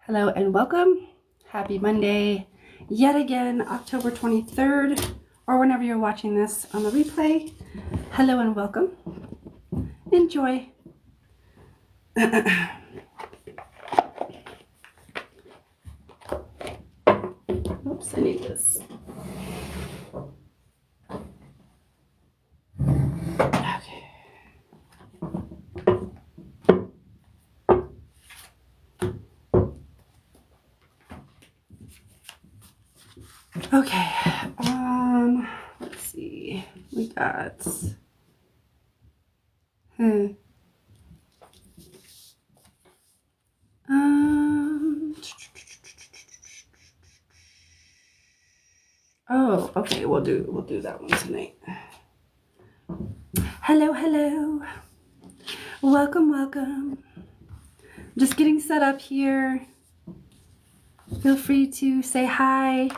Hello and welcome. Happy Monday yet again, October 23rd, or whenever you're watching this on the replay. Hello and welcome. Enjoy. Oops, I need this. Okay. Okay. Let's see. We got um oh, okay, we'll do that one tonight. Hello. Welcome. Just getting set up here. Feel free to say hi,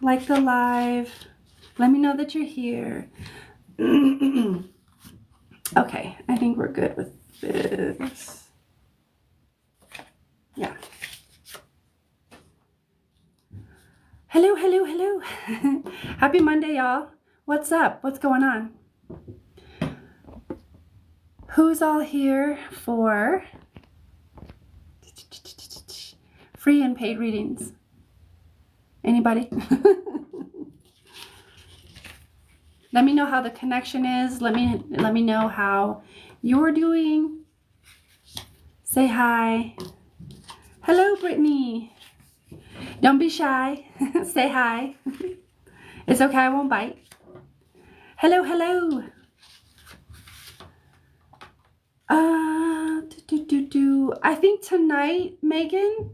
like the live. Let me know that you're here. Okay, I think we're good with this. Yeah. Hello. Happy Monday, y'all. What's up? What's going on? Who's all here for free and paid readings? Anybody? Let me know how the connection is. Let me know how you're doing. Say hi. Hello, Brittany. Don't be shy. Say hi. It's okay, I won't bite. Hello. I think tonight, Megan,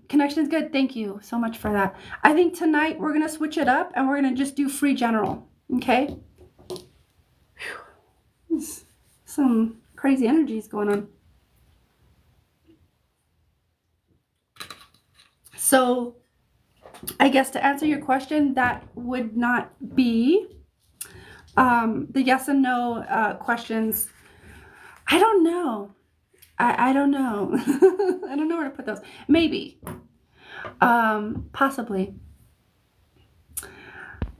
connection is good. Thank you so much for that. I think tonight we're going to switch it up and we're going to just do free general. Okay? Some crazy energies going on. So I guess to answer your question, that would not be the yes and no questions. I don't know. I don't know. I don't know where to put those. Maybe. Possibly.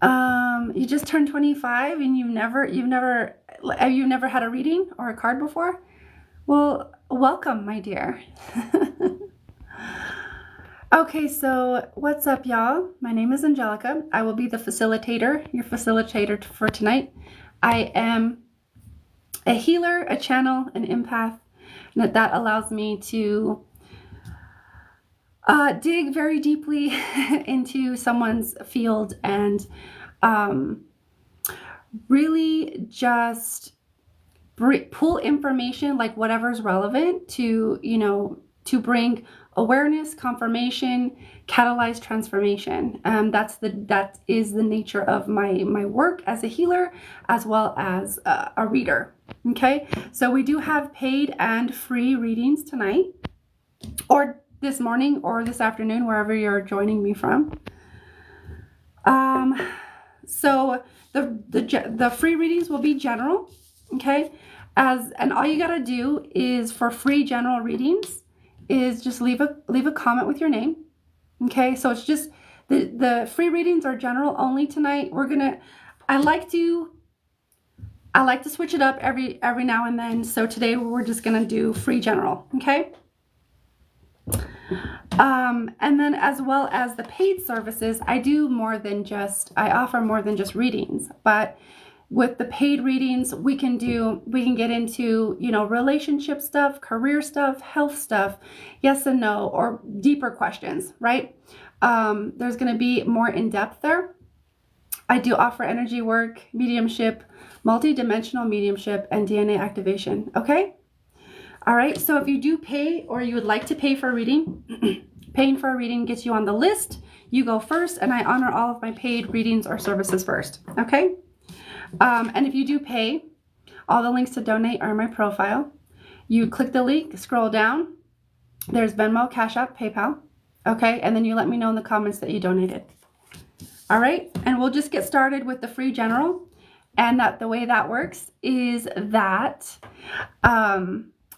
You just turned 25 and you've never had a reading or a card before? Well, welcome, my dear. Okay, so what's up, y'all? My name is Angelica. I will be the facilitator, your facilitator for tonight. I am a healer, a channel, an empath, and that allows me to dig very deeply into someone's field and really just pull information, like whatever's relevant to, to bring awareness, confirmation, catalyze transformation. That is the nature of my work as a healer as well as a reader. Okay, so we do have paid and free readings tonight, or this morning, or this afternoon, wherever you're joining me from. So the free readings will be general. Okay, and all you gotta do is, for free general readings, is just leave a comment with your name. Okay, so it's just the free readings are general only tonight. I like to switch it up every now and then. So today we're just gonna do free general. Okay. And then, as well as the paid services, I offer more than just readings. But with the paid readings, we can get into, relationship stuff, career stuff, health stuff, yes and no, or deeper questions, right? There's going to be more in depth there. I do offer energy work, mediumship, multi-dimensional mediumship, and DNA activation. Okay. All right, so if you do pay, or you would like to pay for a reading, paying for a reading gets you on the list. You go first, and I honor all of my paid readings or services first, okay? And if you do pay, all the links to donate are in my profile. You click the link, scroll down. There's Venmo, Cash App, PayPal, okay? And then you let me know in the comments that you donated. All right, and we'll just get started with the free general. And the way that works is that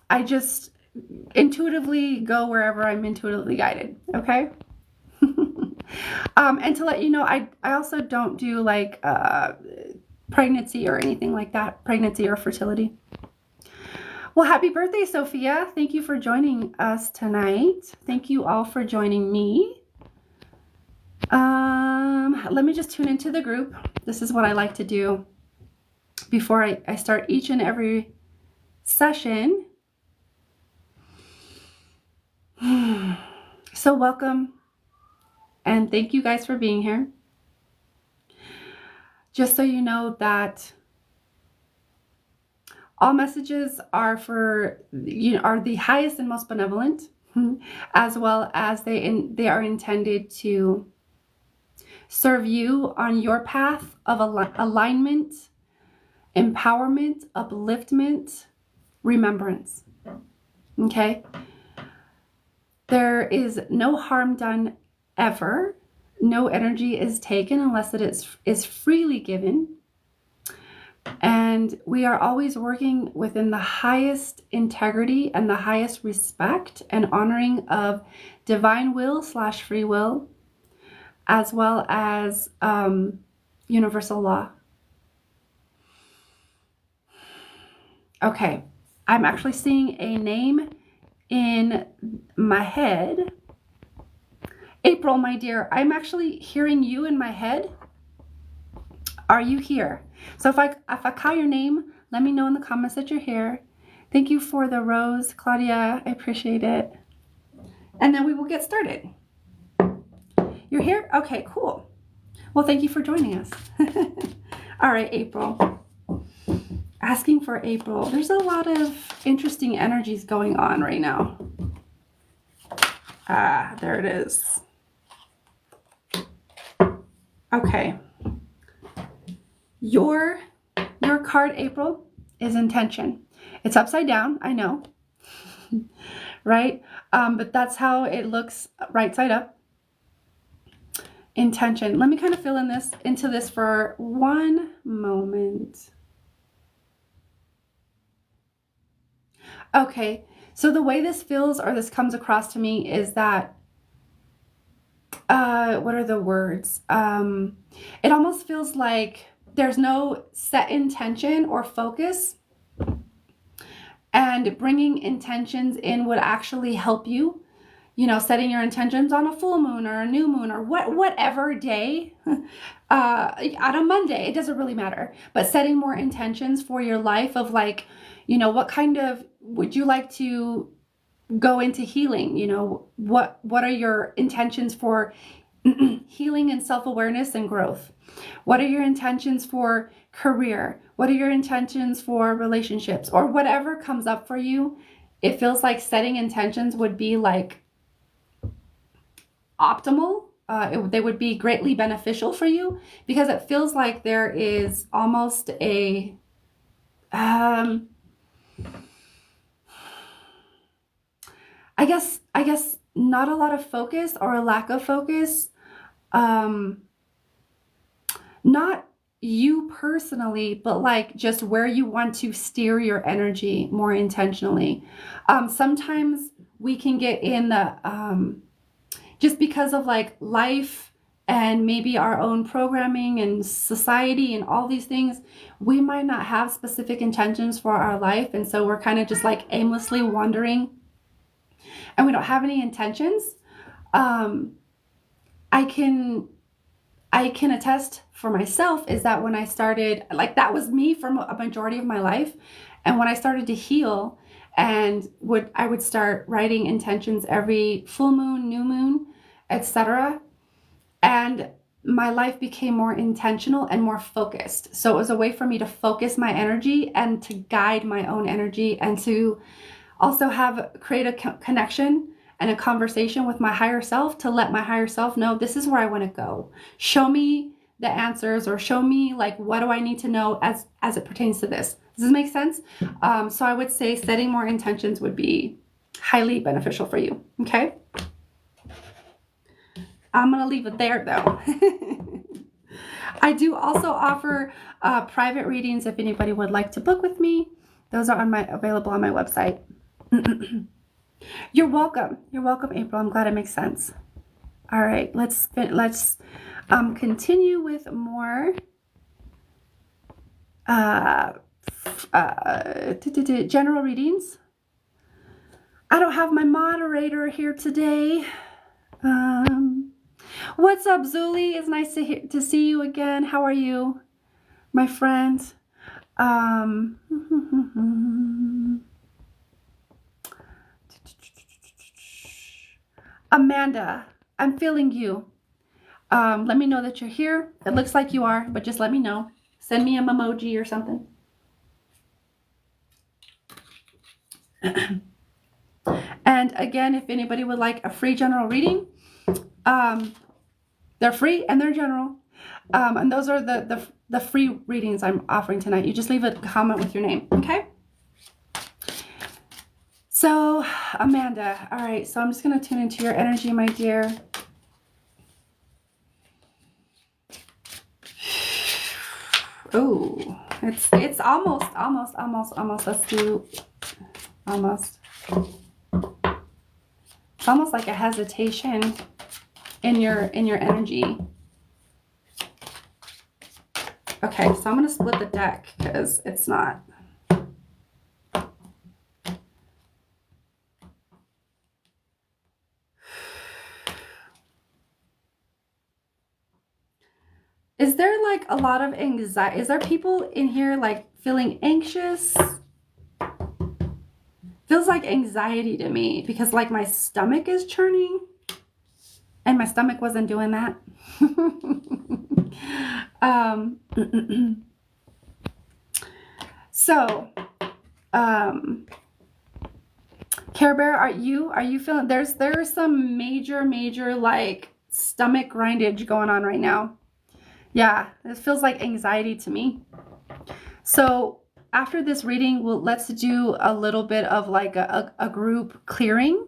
I just intuitively go wherever I'm intuitively guided. Okay. And to let you know, I also don't do like pregnancy or anything like that, pregnancy or fertility. Well, happy birthday, Sophia. Thank you for joining us tonight. Thank you all for joining me. Let me just tune into the group. This is what I like to do before I start each and every session. So welcome, and thank you guys for being here. Just so you know that all messages are are the highest and most benevolent, as well as they are intended to serve you on your path of alignment, empowerment, upliftment, remembrance. Okay? There is no harm done ever. No energy is taken unless it is freely given. And we are always working within the highest integrity and the highest respect and honoring of divine will / free will, as well as universal law. Okay, I'm actually seeing a name in my head. April, my dear, I'm actually hearing you in my head. Are you here? So if I call your name, let me know in the comments that you're here. Thank you for the rose, Claudia. I appreciate it. And then we will get started. You're here? Okay, cool. Well, thank you for joining us. All right, April. Asking for April. There's a lot of interesting energies going on right now. Ah, there it is. Okay. Your card, April, is intention. It's upside down, I know, right? But that's how it looks right side up. Intention. Let me kind of fill into this for one moment. Okay, so the way this feels or this comes across to me is that, what are the words? It almost feels like there's no set intention or focus, and bringing intentions in would actually help you. You know, setting your intentions on a full moon or a new moon or whatever day, on a Monday, it doesn't really matter. But setting more intentions for your life of like, you know, what kind of, would you like to go into healing? You know, what are your intentions for healing and self-awareness and growth? What are your intentions for career? What are your intentions for relationships? Or whatever comes up for you, it feels like setting intentions would be like optimal. They would be greatly beneficial for you, because it feels like there is almost a I guess not a lot of focus or a lack of focus. Not you personally, but like just where you want to steer your energy more intentionally. Sometimes we can get in the just because of like life and maybe our own programming and society and all these things, we might not have specific intentions for our life. And so we're kind of just like aimlessly wandering and we don't have any intentions. I can attest for myself is that when I started, like that was me for a majority of my life. And when I started to heal and I would start writing intentions every full moon, new moon, etc. And my life became more intentional and more focused. So it was a way for me to focus my energy and to guide my own energy and to also create a connection and a conversation with my higher self to let my higher self know this is where I want to go. Show me the answers, or show me like what do I need to know as it pertains to this. Does this make sense? So I would say setting more intentions would be highly beneficial for you. Okay. I'm going to leave it there though. I do also offer private readings if anybody would like to book with me. Those are available on my website. You're welcome. You're welcome, April. I'm glad it makes sense. All right, let's continue with more general readings. I don't have my moderator here today. What's up, Zuli? It's nice to see you again. How are you, my friend? Amanda, I'm feeling you. Let me know that you're here. It looks like you are, but just let me know. Send me an emoji or something. And again, if anybody would like a free general reading, they're free and they're general. And those are the free readings I'm offering tonight. You just leave a comment with your name, okay? So, Amanda, all right, so I'm just going to tune into your energy, my dear. Oh, it's almost. Let's do almost. It's almost like a hesitation in your energy. Okay, so I'm going to split the deck because it's not. Is there like a lot of anxiety? Is there people in here like feeling anxious? Feels like anxiety to me because like my stomach is churning and my stomach wasn't doing that. So, Care Bear, are you feeling there's some major like stomach grindage going on right now? Yeah, it feels like anxiety to me. So after this reading, let's do a little bit of like a group clearing.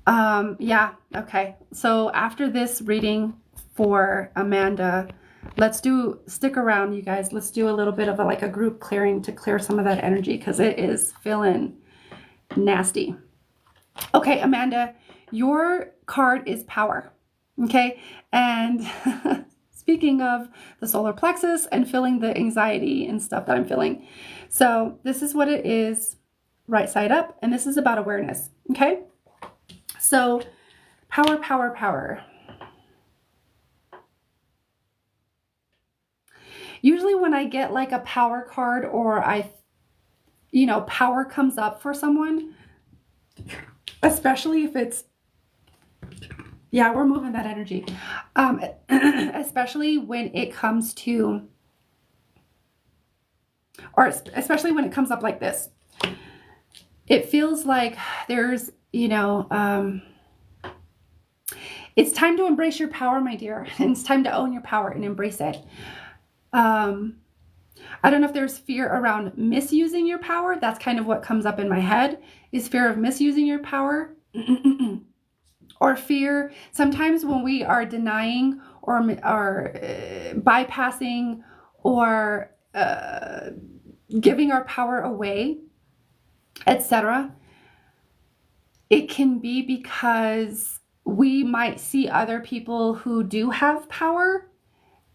Yeah, okay. So after this reading for Amanda, stick around, you guys. Let's do a little bit of like a group clearing to clear some of that energy because it is feeling nasty. Okay, Amanda, your card is power. Okay, and speaking of the solar plexus and feeling the anxiety and stuff that I'm feeling. So this is what it is, right side up, and this is about awareness, okay? So power. Usually when I get like a power card or power comes up for someone, especially if it's, yeah, we're moving that energy. Especially when it comes to, or especially when it comes up like this. It feels like there's, it's time to embrace your power, my dear. And it's time to own your power and embrace it. I don't know if there's fear around misusing your power. That's kind of what comes up in my head, is fear of misusing your power. Or fear, sometimes when we are denying or bypassing or giving our power away, etc., it can be because we might see other people who do have power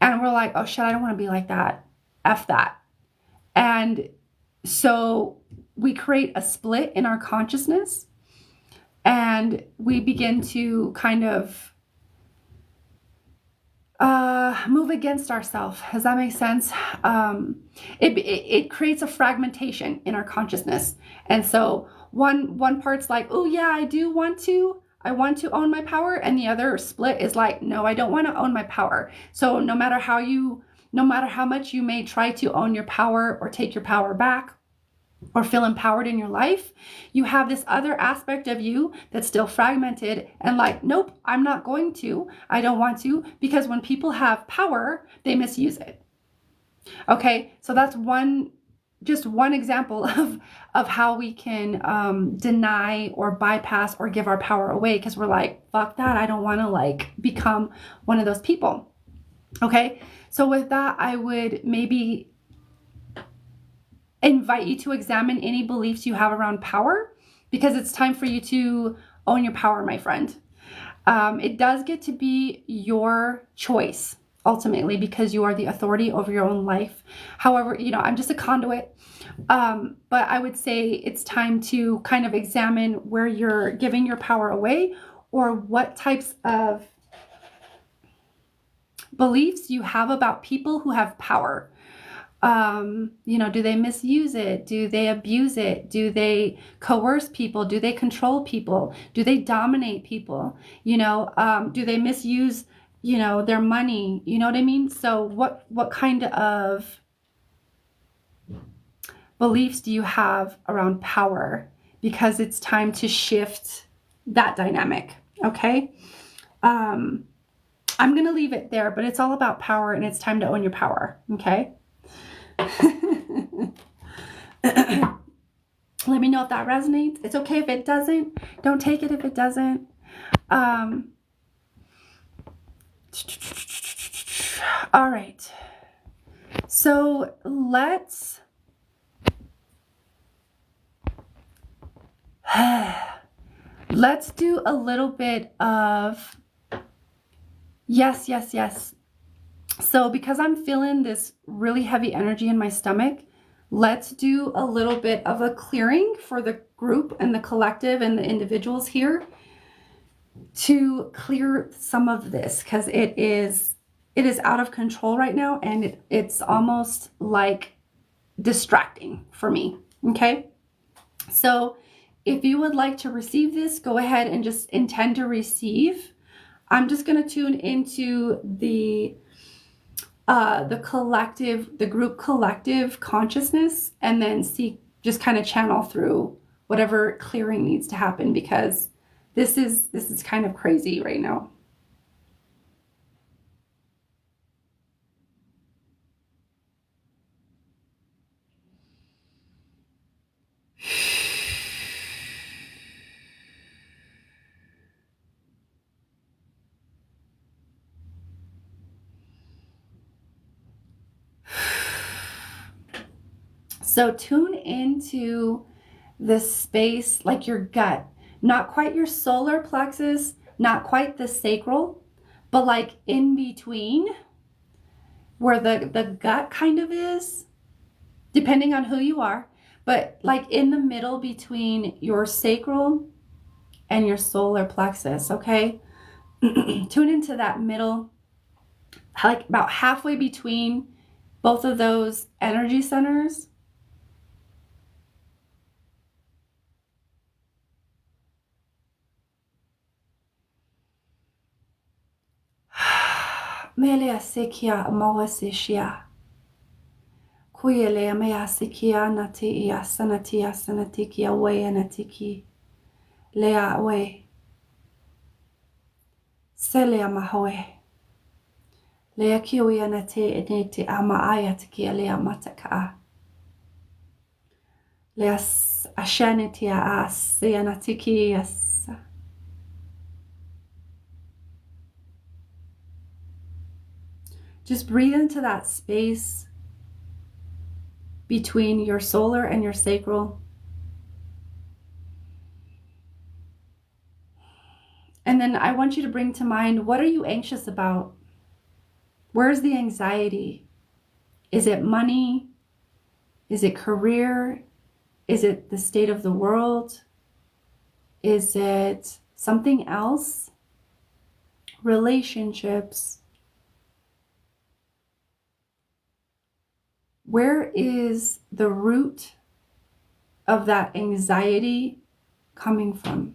and we're like, oh shit, I don't want to be like that. F that. And so we create a split in our consciousness and we begin to kind of move against ourselves. Does that make sense? It creates a fragmentation in our consciousness. And so one part's like, oh yeah, I want to own my power. And the other split is like, no, I don't want to own my power. So no matter how much you may try to own your power or take your power back or feel empowered in your life, you have this other aspect of you that's still fragmented and like, nope, I'm not going to. I don't want to, because when people have power, they misuse it. Okay, so that's just one example of how we can deny or bypass or give our power away because we're like, fuck that, I don't want to like become one of those people. Okay, so with that, I would maybe invite you to examine any beliefs you have around power because it's time for you to own your power, my friend. It does get to be your choice ultimately, because you are the authority over your own life. However, I'm just a conduit. But I would say it's time to kind of examine where you're giving your power away, or what types of beliefs you have about people who have power. Do they misuse it? Do they abuse it? Do they coerce people? Do they control people? Do they dominate people? Do they misuse, their money? You know what I mean? So what kind of beliefs do you have around power? Because it's time to shift that dynamic. Okay. I'm going to leave it there, but it's all about power, and it's time to own your power. Okay. Let me know if that resonates. It's okay if it doesn't. Don't take it if it doesn't. All right. So let's do a little bit of yes, yes, yes. So because I'm feeling this really heavy energy in my stomach, let's do a little bit of a clearing for the group and the collective and the individuals here, to clear some of this, because it is out of control right now, and it's almost like distracting for me. Okay. So if you would like to receive this, go ahead and just intend to receive. I'm just going to tune into the group collective consciousness, and then just kind of channel through whatever clearing needs to happen, because this is kind of crazy right now. So tune into this space, like your gut, not quite your solar plexus, not quite the sacral, but like in between, where the gut kind of is, depending on who you are, but like in the middle between your sacral and your solar plexus. Okay. Tune into that middle, like about halfway between both of those energy centers. Melea sekia mawasishia. Kuyelea mea sikia nati ia sanatia sanatiki away anatiki. Lea away. Selea mahoe. Lea kiwi anate enete ama ayatiki lea mataka. Lea ashanitia as anatiki as. Just breathe into that space between your solar and your sacral. And then I want you to bring to mind, what are you anxious about? Where's the anxiety? Is it money? Is it career? Is it the state of the world? Is it something else? Relationships? Where is the root of that anxiety coming from?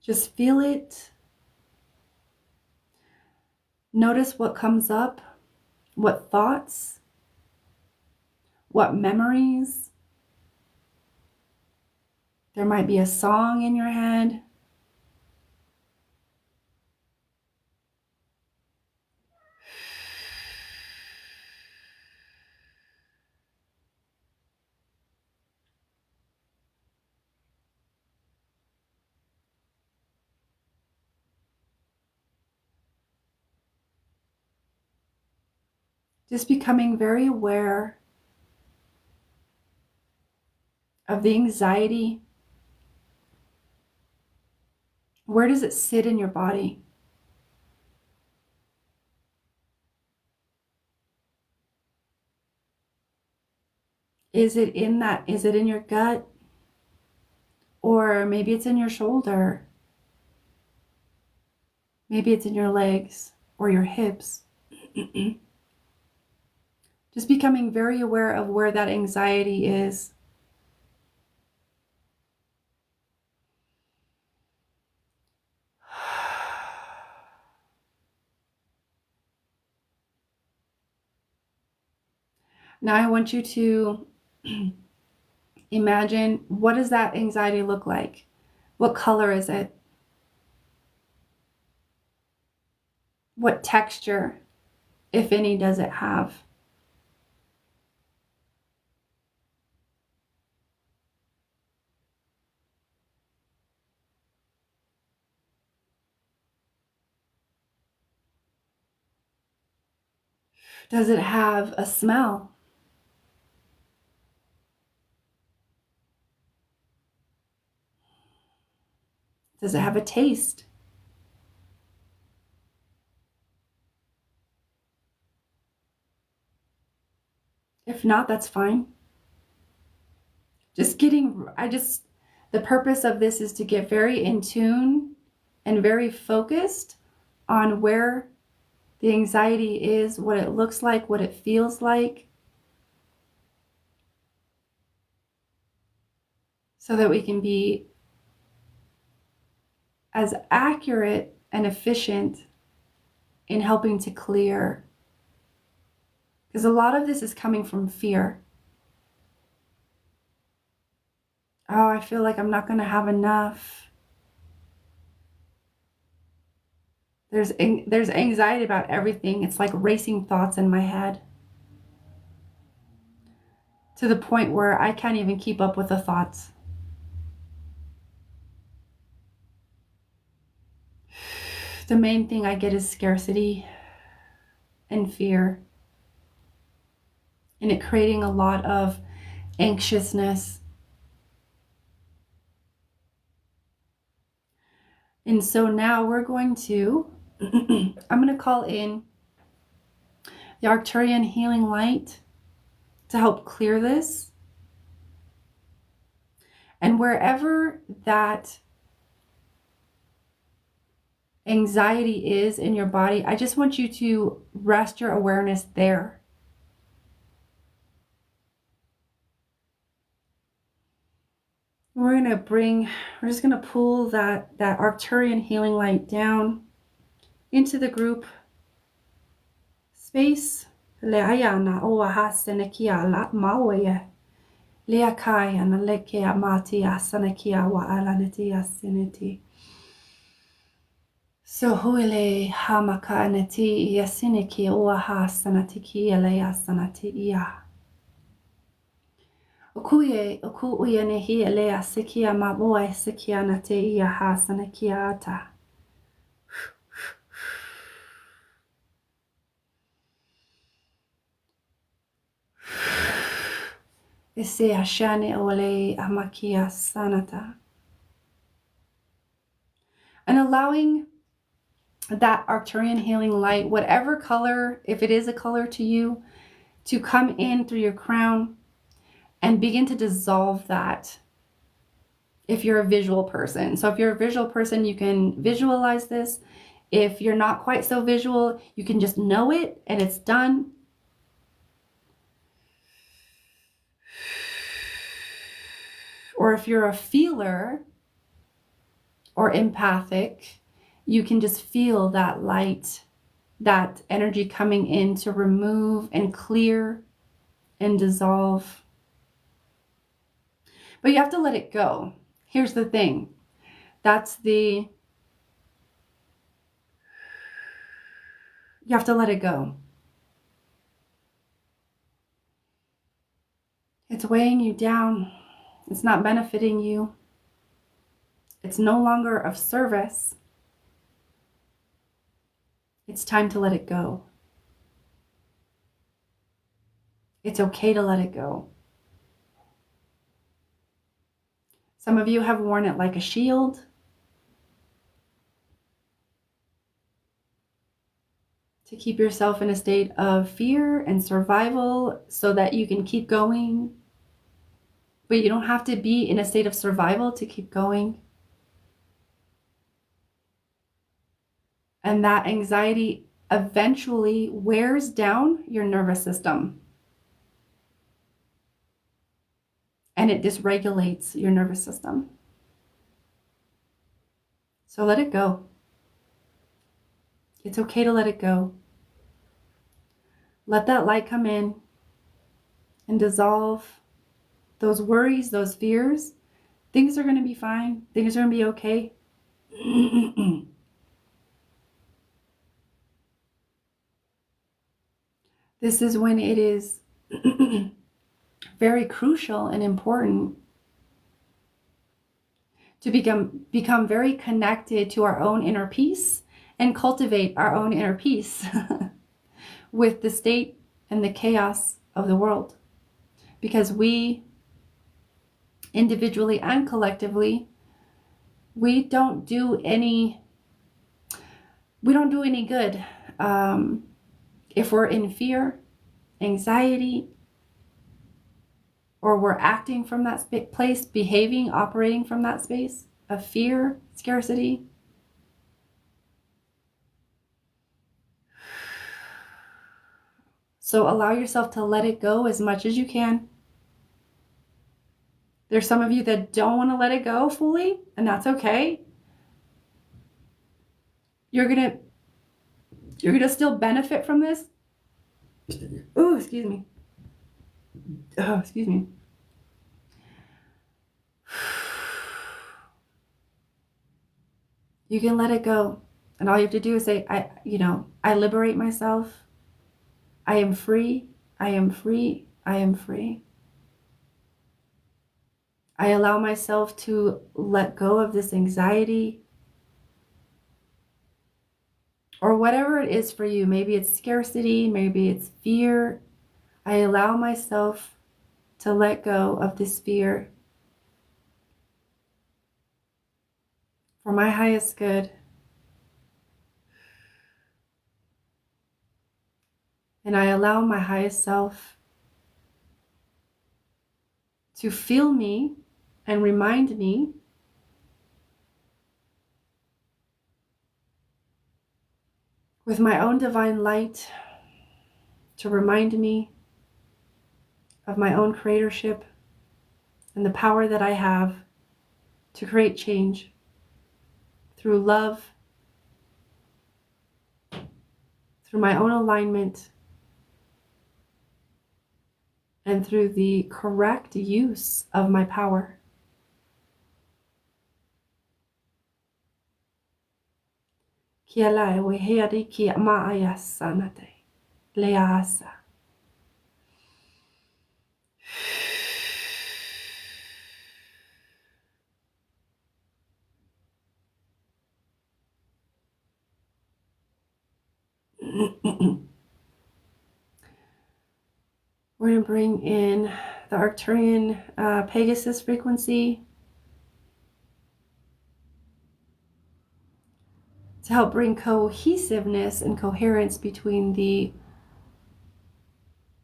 Just feel it. Notice what comes up, what thoughts, what memories. There might be a song in your head. Just becoming very aware of the anxiety. Where does it sit in your body? Is it in your gut? Or maybe it's in your shoulder. Maybe it's in your legs or your hips. Just becoming very aware of where that anxiety is. Now I want you to imagine, what does that anxiety look like? What color is it? What texture, if any, does it have? Does it have a smell? Does it have a taste? If not, that's fine. The purpose of this is to get very in tune and very focused on where the anxiety is, what it looks like, what it feels like, so that we can be as accurate and efficient in helping to clear. Because a lot of this is coming from fear. Oh, I feel like I'm not going to have enough. There's anxiety about everything. It's like racing thoughts in my head, to the point where I can't even keep up with the thoughts. The main thing I get is scarcity and fear, and it creating a lot of anxiousness. And so now we're going to, I'm going to call in the Arcturian healing light to help clear this. And wherever that anxiety is in your body, I just want you to rest your awareness there. We're just going to pull that Arcturian healing light down into the group space. Leayana oahasenekia la mawe. Leakaya na lekea matia sanekia wa alanetia sineti. So huile hamaka neti yasineki oahasanatiki elea sanati ia. Okuye nehi elea sikia maboe sikia nate ia hasanakia ata. Ese ashane ole amakia sanata. And allowing that Arcturian healing light, whatever color, if it is a color to you, to come in through your crown and begin to dissolve that. If you're a visual person. So if you're a visual person, you can visualize this. If you're not quite so visual, you can just know it and it's done. Or if you're a feeler or empathic, you can just feel that light, that energy coming in to remove and clear and dissolve. But you have to let it go. Here's the thing. You have to let it go. It's weighing you down. It's not benefiting you. It's no longer of service. It's time to let it go. It's okay to let it go. Some of you have worn it like a shield. To keep yourself in a state of fear and survival so that you can keep going. But you don't have to be in a state of survival to keep going. And that anxiety eventually wears down your nervous system. And it dysregulates your nervous system. So let it go. It's okay to let it go. Let that light come in and dissolve those worries, those fears. Things are going to be fine. Things are going to be okay. This is when it is very crucial and important to become very connected to our own inner peace and cultivate our own inner peace with the state and the chaos of the world. Because we, individually and collectively, we don't do any good if we're in fear, anxiety, or we're acting from that place, behaving, operating from that space of fear, scarcity. So allow yourself to let it go as much as you can. There's some of you that don't want to let it go fully, and that's okay. You're gonna still benefit from this. Oh, excuse me. Oh, excuse me. You can let it go. And all you have to do is say, I liberate myself. I am free. I am free. I am free. I allow myself to let go of this anxiety or whatever it is for you. Maybe it's scarcity. Maybe it's fear. I allow myself to let go of this fear for my highest good. And I allow my highest self to feel me and remind me with my own divine light, to remind me of my own creatorship and the power that I have to create change through love, through my own alignment, and through the correct use of my power. Kia lai we heari kia maaya sanate leasa. We're going to bring in the Arcturian Pegasus frequency to help bring cohesiveness and coherence between the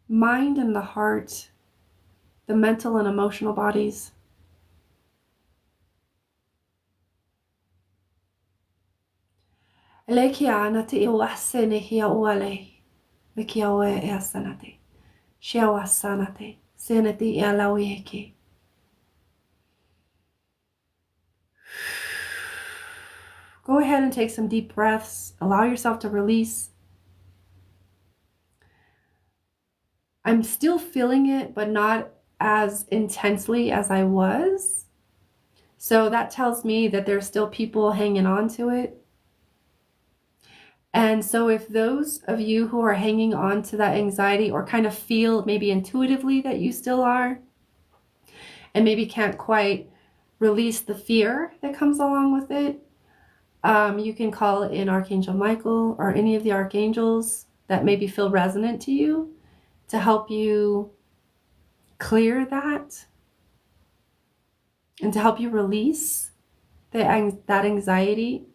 mind and the heart, the mental and emotional bodies. Lekia na te iwasene hia uale. Lekia oe e asanate. Shia wasanate. Senate e alawieke. Go ahead and take some deep breaths. Allow yourself to release. I'm still feeling it, but not as intensely as I was. So that tells me that there's still people hanging on to it. And so if those of you who are hanging on to that anxiety or kind of feel maybe intuitively that you still are, and maybe can't quite release the fear that comes along with it, you can call in Archangel Michael or any of the archangels that maybe feel resonant to you to help you clear that and to help you release that anxiety.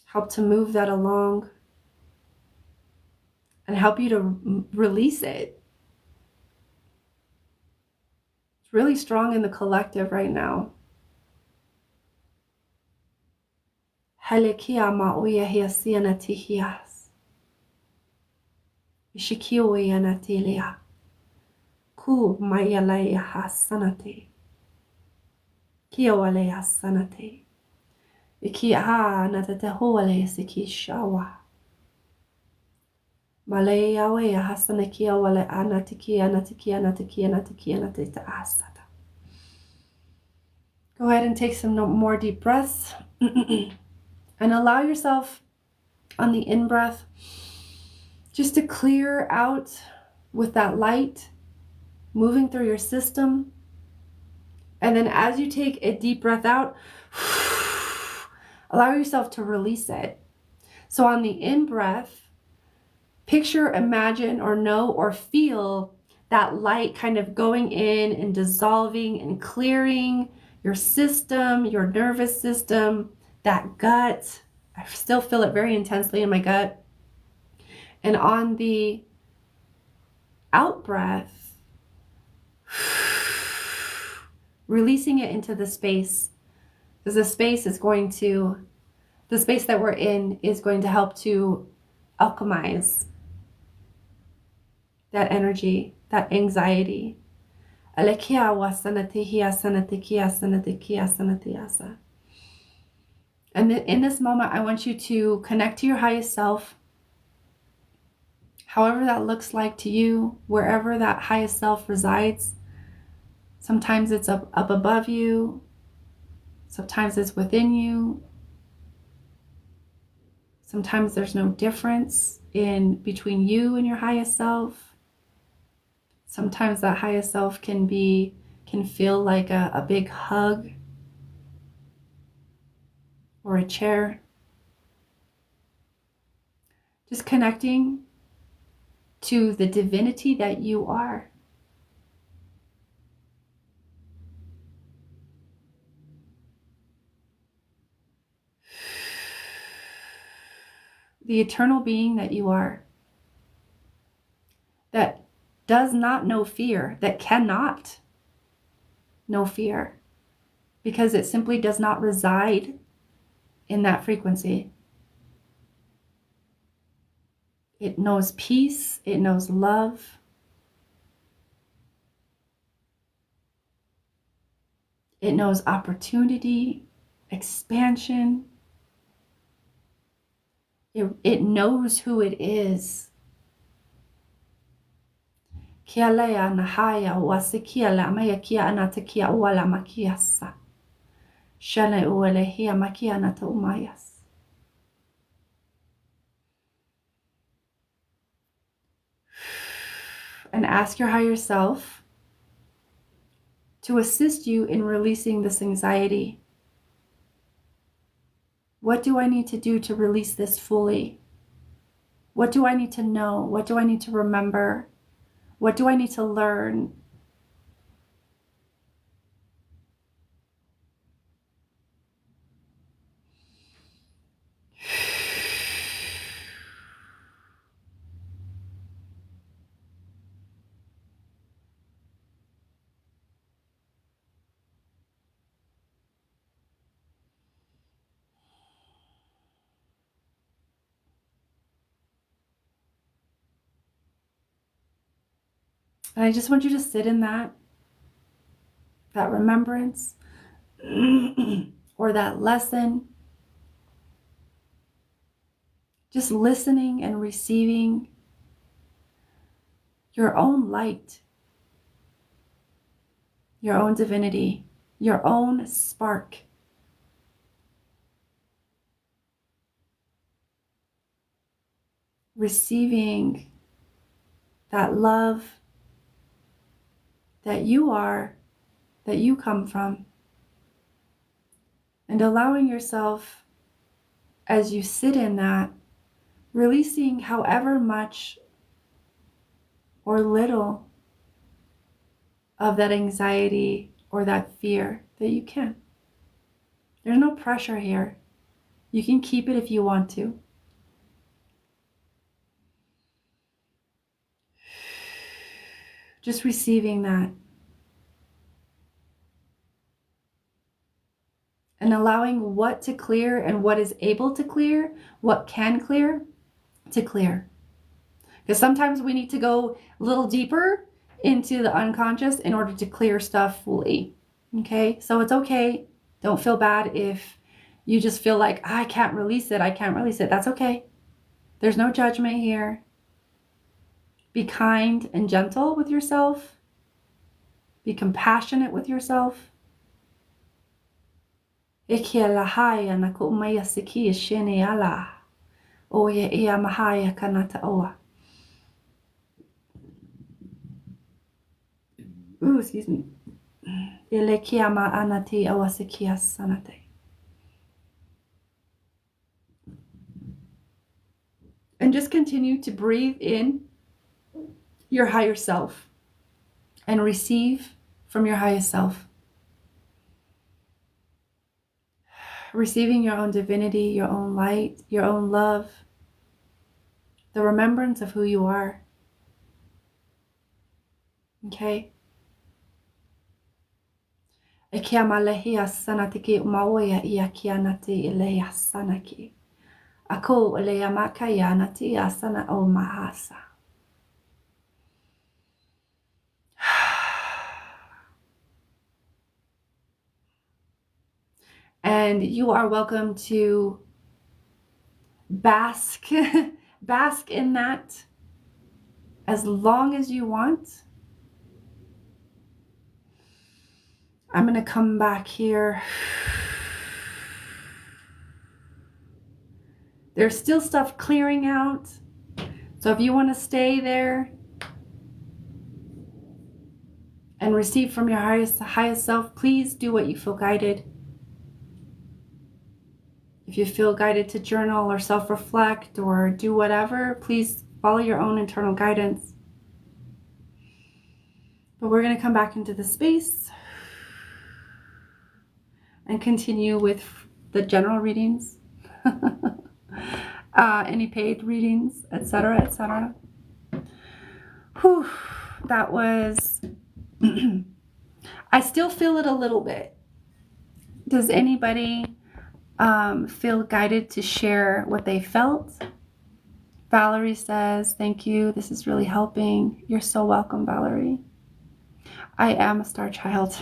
Help to move that along and help you to release it. It's really strong in the collective right now. Halekia ma'uya hiasiana tihias. Ishikiwa natilia. Ku mayalaya hasanate. Kiawalaya sanate. Ikia natatehuale sikishawa. Malaya wea hasanakia wale anatikia natikia natikia natikia natita asata. Go ahead and take some more deep breaths and allow yourself on the in-breath just to clear out with that light moving through your system. And then as you take a deep breath out, allow yourself to release it. So on the in-breath, picture, imagine, or know, or feel that light kind of going in and dissolving and clearing your system, your nervous system, that gut. I still feel it very intensely in my gut. And on the out breath, releasing it into the space, because the space that we're in is going to help to alchemize that energy, that anxiety. And in this moment, I want you to connect to your highest self, however that looks like to you, wherever that highest self resides. Sometimes it's up above you. Sometimes it's within you. Sometimes there's no difference in between you and your highest self. Sometimes that highest self can feel like a big hug or a chair. Just connecting to the divinity that you are. The eternal being that you are. That does not know fear, that cannot know fear, because it simply does not reside in that frequency. It knows peace, it knows love. It knows opportunity, expansion. It knows who it is. Kia lea nahaya wasikia la maya kia anatakia uala makiasa. Shana uele hia makia anata umayas. And ask your higher self to assist you in releasing this anxiety. What do I need to do to release this fully? What do I need to know? What do I need to remember? What do I need to learn? And I just want you to sit in that remembrance or that lesson. Just listening and receiving your own light, your own divinity, your own spark. Receiving that love, that you are, that you come from, and allowing yourself, as you sit in that, releasing however much or little of that anxiety or that fear that you can. There's no pressure here. You can keep it if you want to. Just receiving that. And allowing what to clear and what is able to clear, what can clear, to clear. Because sometimes we need to go a little deeper into the unconscious in order to clear stuff fully. Okay? So it's okay. Don't feel bad if you just feel like, I can't release it. I can't release it. That's okay. There's no judgment here. Be kind and gentle with yourself. Be compassionate with yourself. Excuse me. And just continue to breathe in your higher self and receive from your highest self. Receiving your own divinity, your own light, your own love, the remembrance of who you are. Okay? And you are welcome to bask in that as long as you want. I'm going to come back here. There's still stuff clearing out. So if you want to stay there and receive from your highest self, please do what you feel guided. If you feel guided to journal or self-reflect or do whatever, please follow your own internal guidance. But we're going to come back into the space and continue with the general readings, any paid readings, etc., etc. Whew, that was, I still feel it a little bit. Does anybody feel guided to share what they felt? Valerie says, thank you. This is really helping. You're so welcome, Valerie. I am a star child.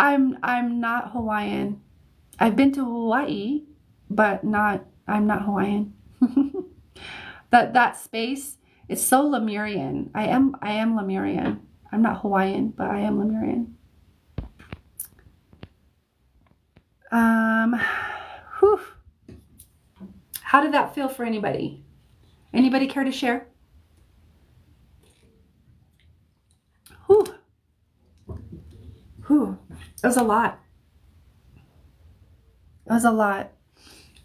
I'm not Hawaiian. I've been to Hawaii, but I'm not Hawaiian. That space is so Lemurian. I am Lemurian. I'm not Hawaiian, but I am Lemurian. Whew. How did that feel for anybody? Anybody care to share? Whew. Whew. It was a lot. It was a lot.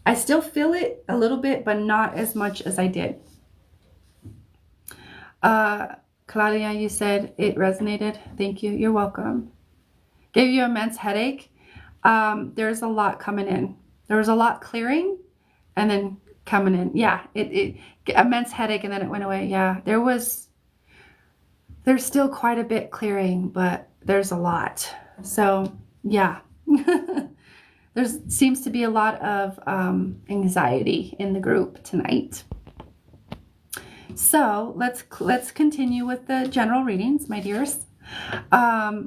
I still feel it a little bit, but not as much as I did. Claudia, you said it resonated. Thank you. You're welcome. Gave you an immense headache. There's a lot coming in. There was a lot clearing and then coming in. Yeah, it immense headache and then it went away. Yeah, there's still quite a bit clearing, but there's a lot. So yeah, there seems to be a lot of anxiety in the group tonight. So let's continue with the general readings, my dears.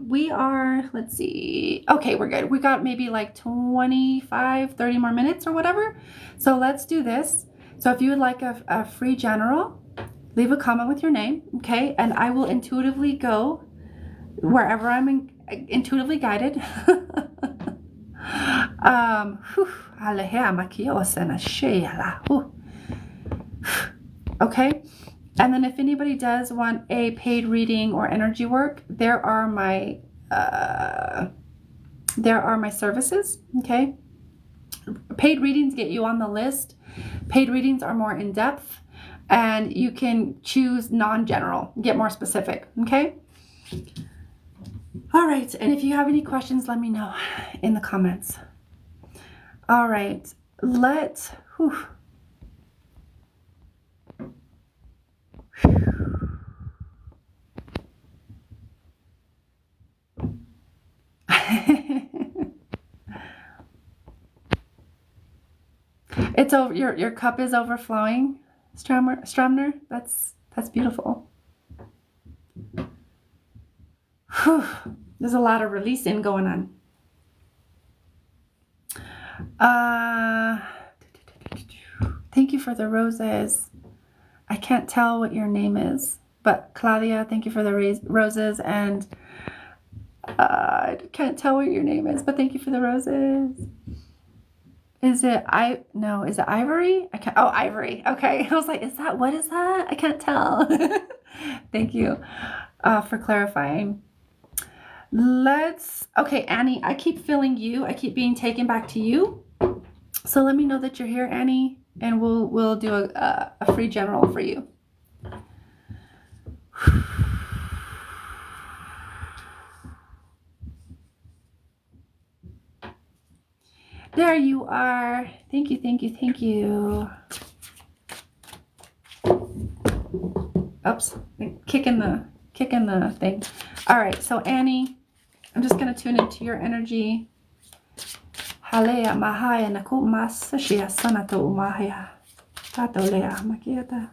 We are, let's see. Okay, we're good. We got maybe like 25, 30 more minutes or whatever. So let's do this. So if you would like a free general, leave a comment with your name, okay? And I will intuitively go wherever I'm intuitively guided. Okay. And then if anybody does want a paid reading or energy work, there are my services, okay? Paid readings get you on the list. Paid readings are more in depth, and you can choose non-general, get more specific, okay? All right, and if you have any questions, let me know in the comments. All right, whew. It's over. Your cup is overflowing, Strumner. That's beautiful. Whew. There's a lot of releasing going on. Thank you for the roses. I can't tell what your name is, but Claudia, thank you for the roses, and I can't tell what your name is, but thank you for the roses. Is it Ivory? Ivory. Okay. I was like, what is that? I can't tell. Thank you for clarifying. Okay, Annie, I keep feeling you. I keep being taken back to you. So let me know that you're here, Annie, and we'll do a free general for you. There you are. Thank you, thank you, thank you. Oops, kicking the thing. All right, so Annie, I'm just gonna tune into your energy. Halea mahaya nakumas shia sanato umahaya. Tatolea makiata.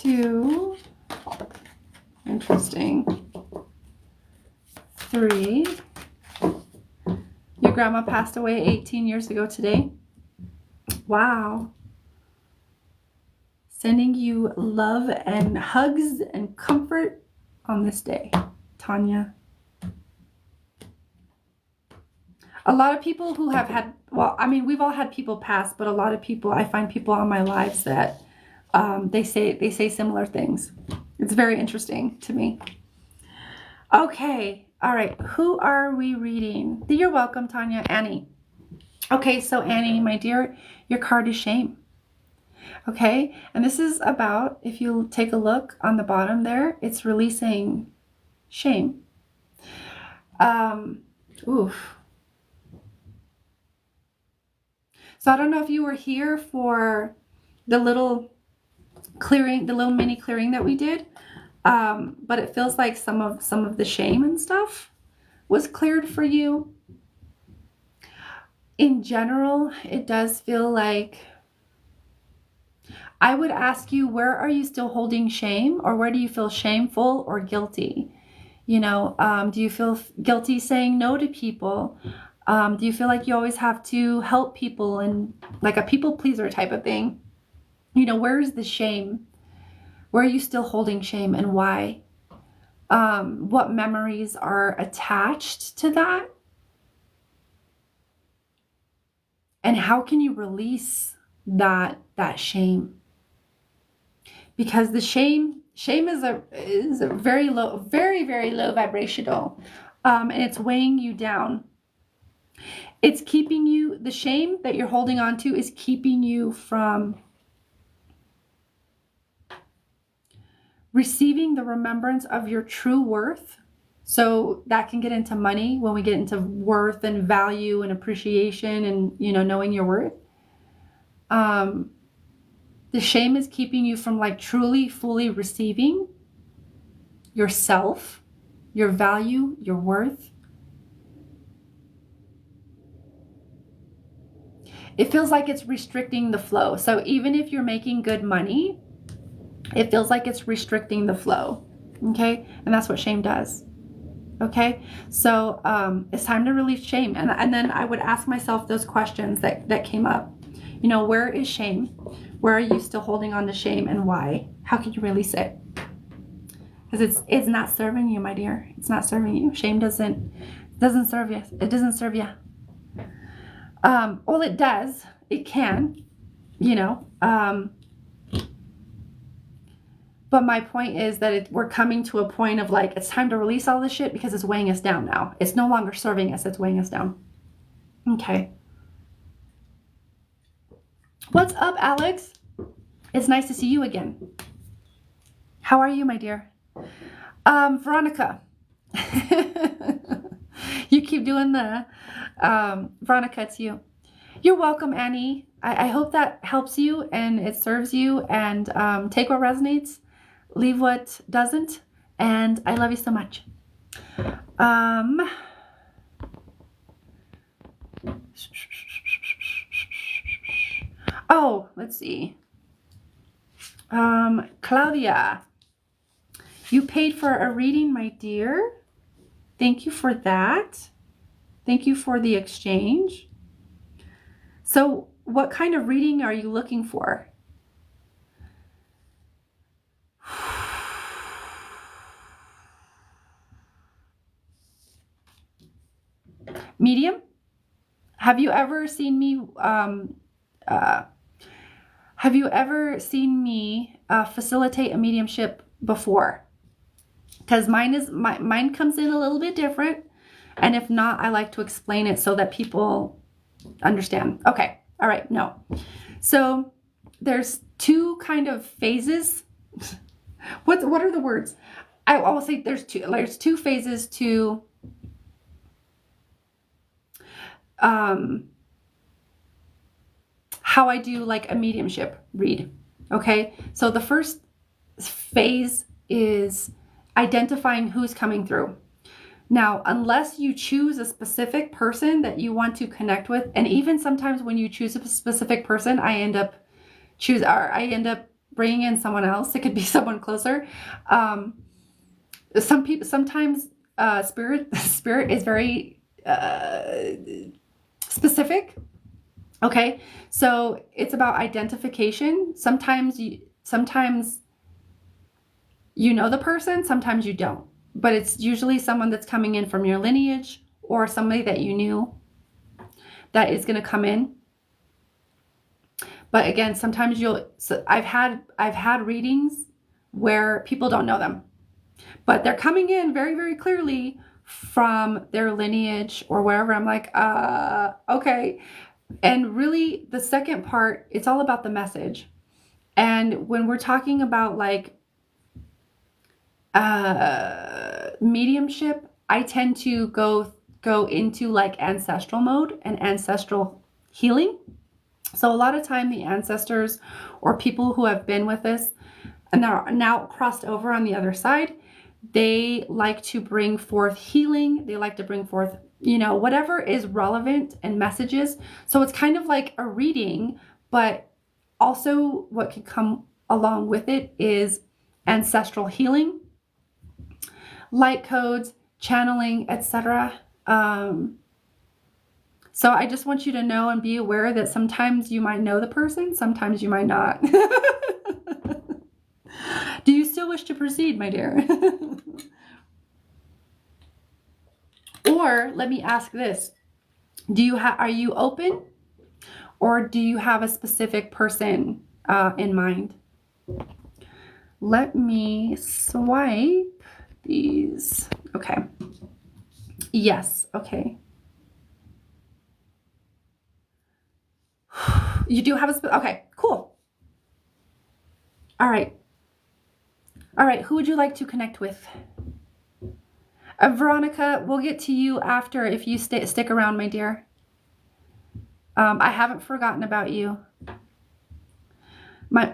Two. Interesting. 3. Your grandma passed away 18 years ago today. Wow. Sending you love and hugs and comfort on this day, Tanya. A lot of people who have had, well, I mean, we've all had people pass, but a lot of people, I find people on my lives that they say similar things. It's very interesting to me. Okay. All right. Who are we reading? You're welcome, Tanya. Annie. Okay. So Annie, my dear, your card is shame. Okay. And this is about, if you take a look on the bottom there, it's releasing shame. Oof. So I don't know if you were here for the little clearing, the little mini clearing that we did. But it feels like some of the shame and stuff was cleared for you. In general, it does feel like, I would ask you, where are you still holding shame, or where do you feel shameful or guilty? You know, do you feel guilty saying no to people? Do you feel like you always have to help people and like a people pleaser type of thing? You know, where is the shame? Where are you still holding shame, and why? What memories are attached to that? And how can you release that shame? Because the shame is a very low, very low vibrational, and it's weighing you down. It's keeping you, the shame that you're holding on to is keeping you from receiving the remembrance of your true worth. So that can get into money when we get into worth and value and appreciation and, you know, knowing your worth. The shame is keeping you from like truly, fully receiving yourself, your value, your worth. It feels like it's restricting the flow. So even if you're making good money, it feels like it's restricting the flow. Okay. And that's what shame does. Okay. So it's time to release shame. And then I would ask myself those questions that came up. You know, where is shame? Where are you still holding on to shame, and why? How can you release it? because it's not serving you, my dear. It's not serving you. Shame doesn't serve you. It doesn't serve you. Well, it does. It can, you know. But my point is that we're coming to a point of like, it's time to release all this shit because it's weighing us down now. It's no longer serving us. It's weighing us down. Okay. What's up, Alex? It's nice to see you again. How are you, my dear? Veronica. You keep doing the Veronica, it's you. You're welcome, Annie. I hope that helps you and it serves you, and take what resonates, leave what doesn't, and I love you so much. Oh, let's see. Claudia, you paid for a reading, my dear. Thank you for that. Thank you for the exchange. So what kind of reading are you looking for? Medium? Have you ever seen me facilitate a mediumship before? Because mine comes in a little bit different, and if not, I like to explain it so that people understand. Okay, all right, no. So there's two kind of phases. What are the words? I will say there's two phases to how I do like a mediumship read. Okay, so the first phase is identifying who's coming through. Now, unless you choose a specific person that you want to connect with, and even sometimes when you choose a specific person, I end up bringing in someone else. It could be someone closer. Sometimes spirit is very specific. Okay, so it's about identification. Sometimes you know the person, sometimes you don't. But it's usually someone that's coming in from your lineage or somebody that you knew that is going to come in. But again, sometimes I've had readings where people don't know them, but they're coming in very, very clearly from their lineage or wherever. I'm like, okay. And really the second part, it's all about the message. And when we're talking about like mediumship, I tend to go into like ancestral mode and ancestral healing. So a lot of time the ancestors or people who have been with us and are now crossed over on the other side, they like to bring forth healing. They like to bring forth, whatever is relevant and messages. So it's kind of like a reading, but also what can come along with it is ancestral healing, light codes, channeling, etc. So I just want you to know and be aware that sometimes you might know the person, sometimes you might not. Do you still wish to proceed, my dear? Or let me ask this. Are you open, or do you have a specific person in mind? Let me swipe these. Okay. Yes. Okay. You do have okay, cool. All right. All right. Who would you like to connect with? Veronica, we'll get to you after if you stick around, my dear. I haven't forgotten about you.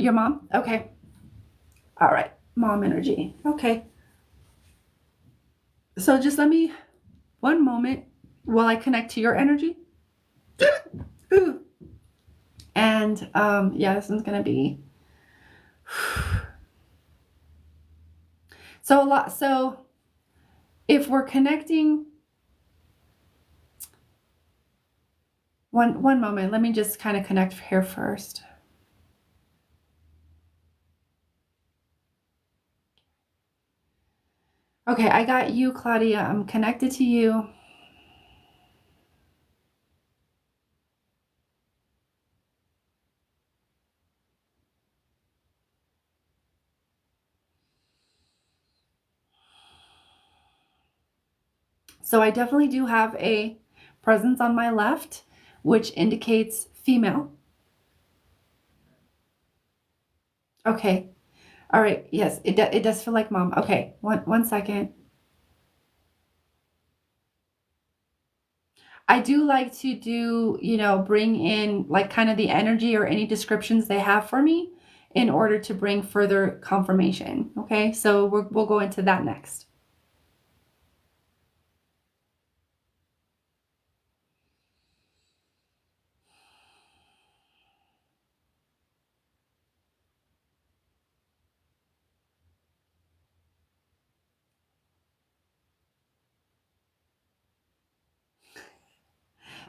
Your mom? Okay. All right. Mom energy. Okay. So just let me one moment while I connect to your energy. Ooh. And yeah, this one's gonna be so if we're connecting, one moment, let me just kind of connect here first. Okay, I got you, Claudia. I'm connected to you. So I definitely do have a presence on my left, which indicates female. Okay. All right. Yes, it does feel like mom. Okay. One second. I do like to do, bring in like kind of the energy or any descriptions they have for me in order to bring further confirmation. Okay. So we'll go into that next.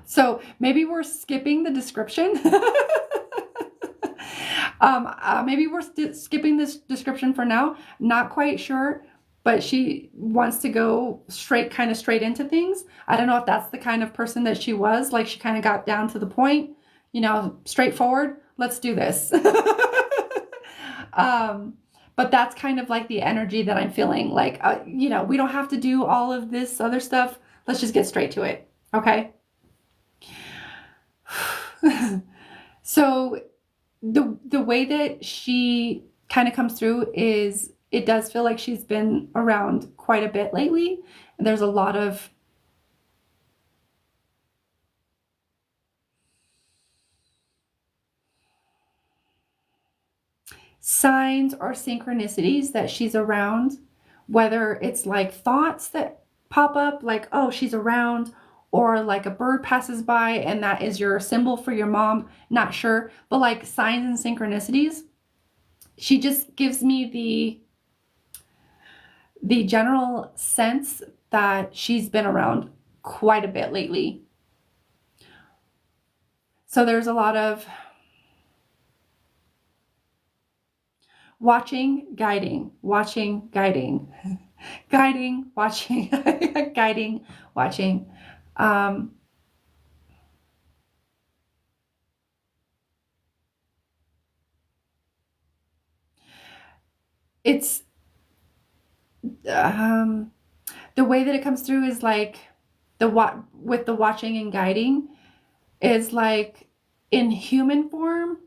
So maybe we're skipping the description. Maybe we're skipping this description for now. Not quite sure, but she wants to go kind of straight into things. I don't know if that's the kind of person that she was. Like she kind of got down to the point, straightforward. Let's do this. um, but that's kind of like the energy that I'm feeling. Like, we don't have to do all of this other stuff. Let's just get straight to it. Okay. So the way that she kind of comes through is it does feel like she's been around quite a bit lately. There's a lot of signs or synchronicities that she's around, whether it's like thoughts that pop up, like, oh, she's around, or like a bird passes by and that is your symbol for your mom. Not sure, but like signs and synchronicities. She just gives me the general sense that she's been around quite a bit lately. So there's a lot of watching, guiding, watching, guiding, guiding, watching, guiding, watching. Um, it's um, the way that it comes through is like with the watching and guiding is like in human form,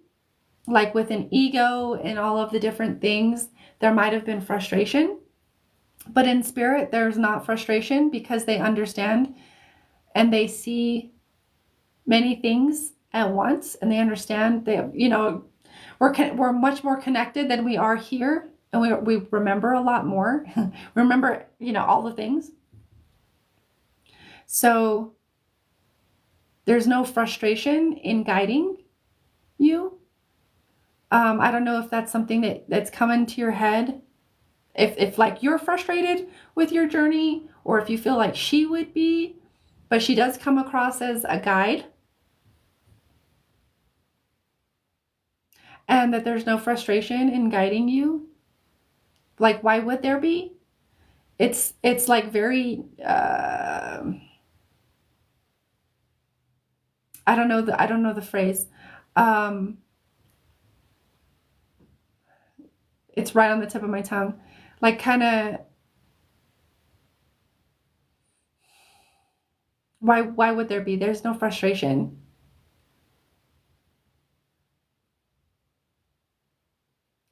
like with an ego and all of the different things. There might have been frustration, but in spirit, there's not frustration because they understand and they see many things at once and they understand we're much more connected than we are here, and we remember a lot more. Remember, all the things. So there's no frustration in guiding you. I don't know if that's something that's coming to your head, if like you're frustrated with your journey or if you feel like she would be, but she does come across as a guide, and that there's no frustration in guiding you. Like, why would there be? It's like very I don't know the phrase. Um, it's right on the tip of my tongue. Like kind of why would there be? There's no frustration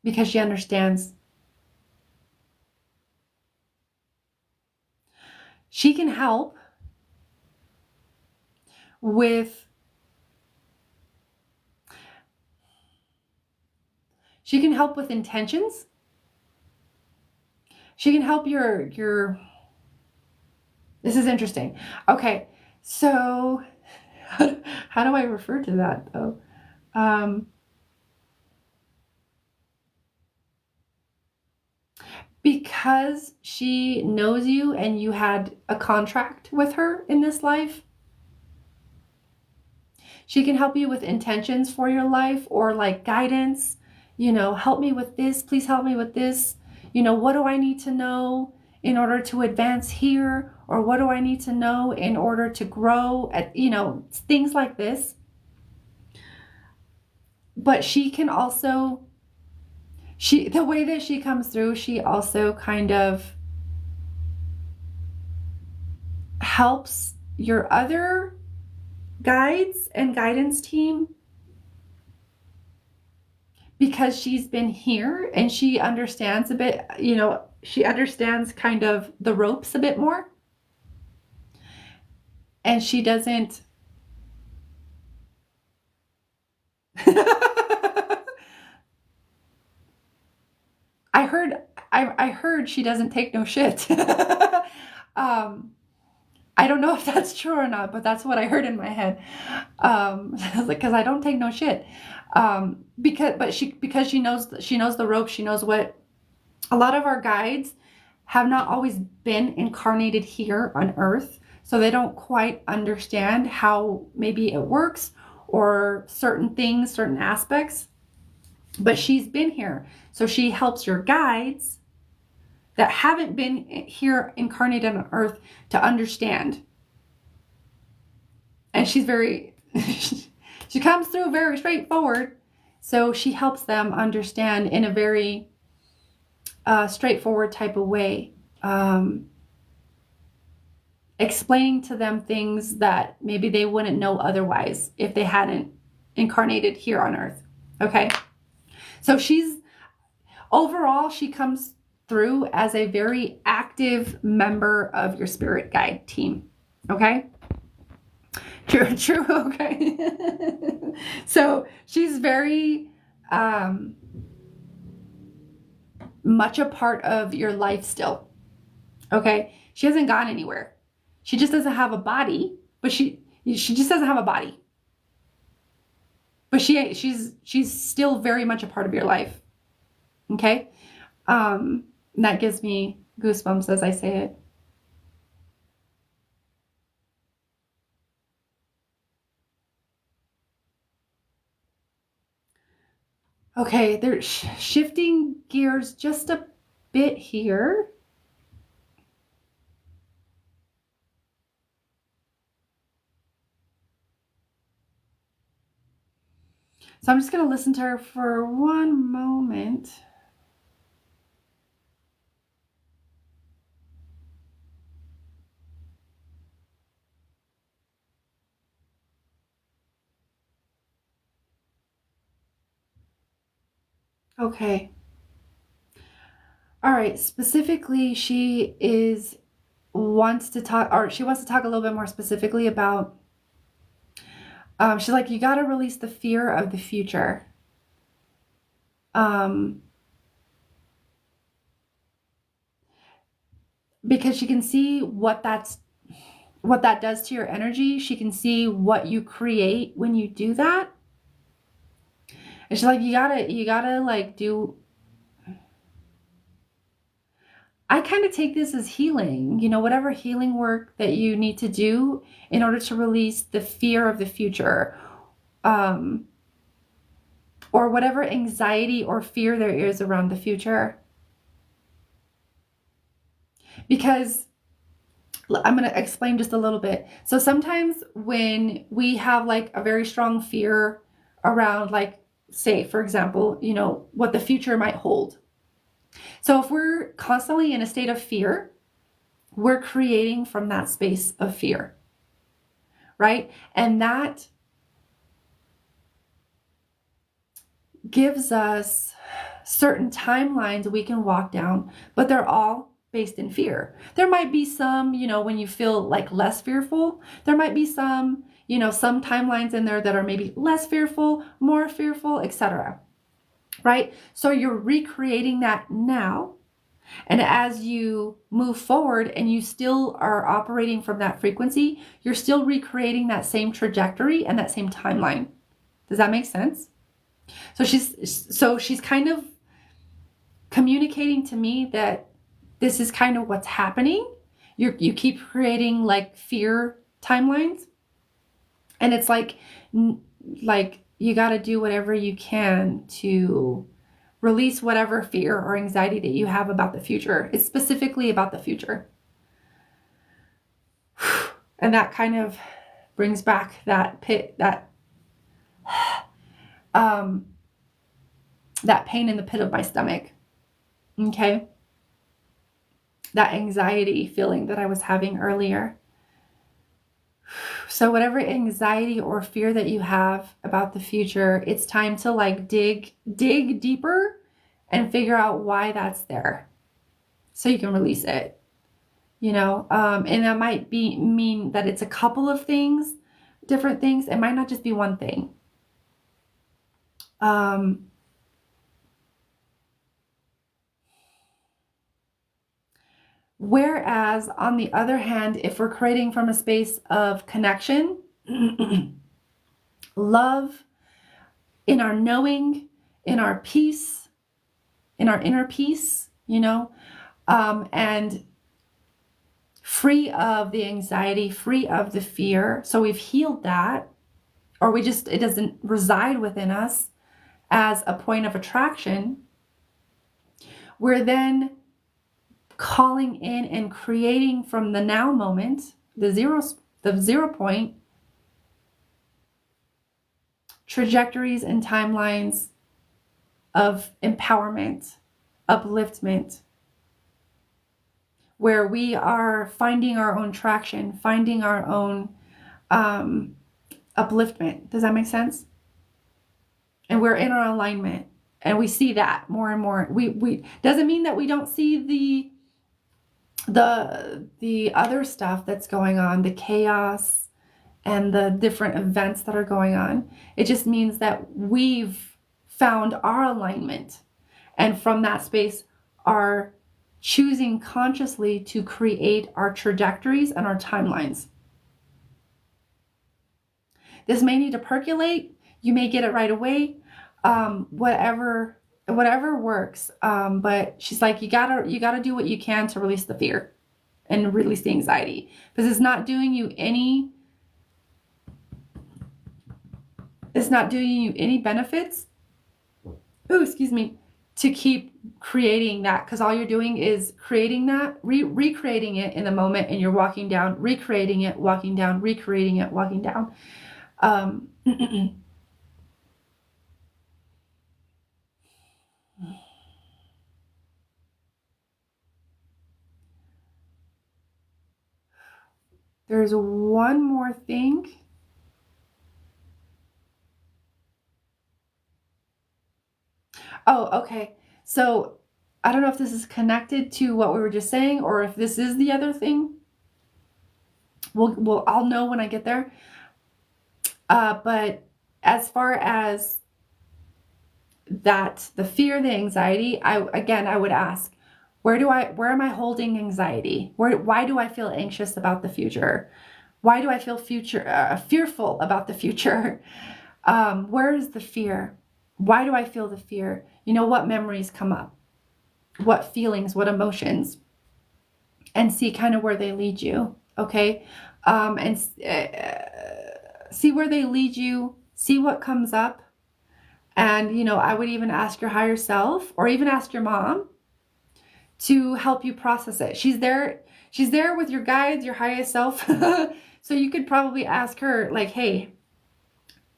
because she understands. She can help with she can help with intentions. She can help your this is interesting. Okay. So how do I refer to that though? Um, because she knows you and you had a contract with her in this life, she can help you with intentions for your life or like guidance, help me with this, please help me with this. What do I need to know in order to advance here? Or what do I need to know in order to grow at, things like this. But she can also, the way that she comes through, she also kind of helps your other guides and guidance team, because she's been here and she understands a bit, she understands kind of the ropes a bit more. And she doesn't I heard she doesn't take no shit. I don't know if that's true or not, but that's what I heard in my head. Because I don't take no shit. Because she knows the ropes. She knows what a lot of our guides have not always been incarnated here on Earth, so they don't quite understand how maybe it works or certain things, certain aspects. But she's been here, so she helps your guides that haven't been here incarnated on Earth to understand. And she's very, she comes through very straightforward. So she helps them understand in a very straightforward type of way. Explaining to them things that maybe they wouldn't know otherwise if they hadn't incarnated here on Earth. Okay. So overall, she comes through as a very active member of your spirit guide team. Okay. True. Okay. So she's very much a part of your life still. Okay. She hasn't gone anywhere. She just doesn't have a body, but she just doesn't have a body. But she's still very much a part of your life. Okay? That gives me goosebumps as I say it. Okay, they're shifting gears just a bit here. So I'm just going to listen to her for one moment. Okay. All right. Specifically, she wants to talk a little bit more specifically about, she's like, you got to release the fear of the future. Because she can see what that does to your energy. She can see what you create when you do that. And she's like, you gotta like do. I kind of take this as healing, whatever healing work that you need to do in order to release the fear of the future, or whatever anxiety or fear there is around the future. Because I'm going to explain just a little bit. So sometimes when we have like a very strong fear around, like, say, for example, what the future might hold. So if we're constantly in a state of fear, we're creating from that space of fear, right? And that gives us certain timelines we can walk down, but they're all based in fear. There might be some, when you feel like less fearful, there might be some, some timelines in there that are maybe less fearful, more fearful, etc. Right? So you're recreating that now. And as you move forward and you still are operating from that frequency, you're still recreating that same trajectory and that same timeline. Does that make sense? So she's kind of communicating to me that this is kind of what's happening. You keep creating like fear timelines. And it's like you got to do whatever you can to Release whatever fear or anxiety that you have about the future. It's specifically about the future. And that kind of brings back that that pain in the pit of my stomach. Okay? That anxiety feeling that I was having earlier. So whatever anxiety or fear that you have about the future, it's time to like dig deeper and figure out why that's there so you can release it, and that might mean that it's a couple of things, different things. It might not just be one thing. Whereas on the other hand, if we're creating from a space of connection, love, in our knowing, in our peace, in our inner peace, and free of the anxiety, free of the fear. So we've healed that, or it doesn't reside within us as a point of attraction. We're then calling in and creating from the now moment, the zero point, trajectories and timelines of empowerment, upliftment, where we are finding our own traction, finding our own upliftment. Does that make sense? And we're in our alignment, and we see that more and more. We doesn't mean that we don't see the other stuff that's going on, the chaos and the different events that are going on. It just means that we've found our alignment, and from that space are choosing consciously to create our trajectories and our timelines. This may need to percolate. You may get it right away. Whatever works. But she's like, you gotta do what you can to release the fear and release the anxiety, because it's not doing you any benefits. Oh, excuse me. To keep creating that, because all you're doing is creating that, recreating it in the moment, and you're walking down, recreating it, walking down, recreating it, walking down. There's one more thing. Oh, okay. So I don't know if this is connected to what we were just saying, or if this is the other thing. I'll know when I get there. But as far as that, the fear, the anxiety, I would ask, where am I holding anxiety? Why do I feel anxious about the future? Why do I feel fearful about the future? Where is the fear? Why do I feel the fear? What memories come up? What feelings, what emotions? And see kind of where they lead you, okay? And see where they lead you, see what comes up. And, I would even ask your higher self, or even ask your mom to help you process it. She's there with your guides, your highest self. So you could probably ask her, like, hey,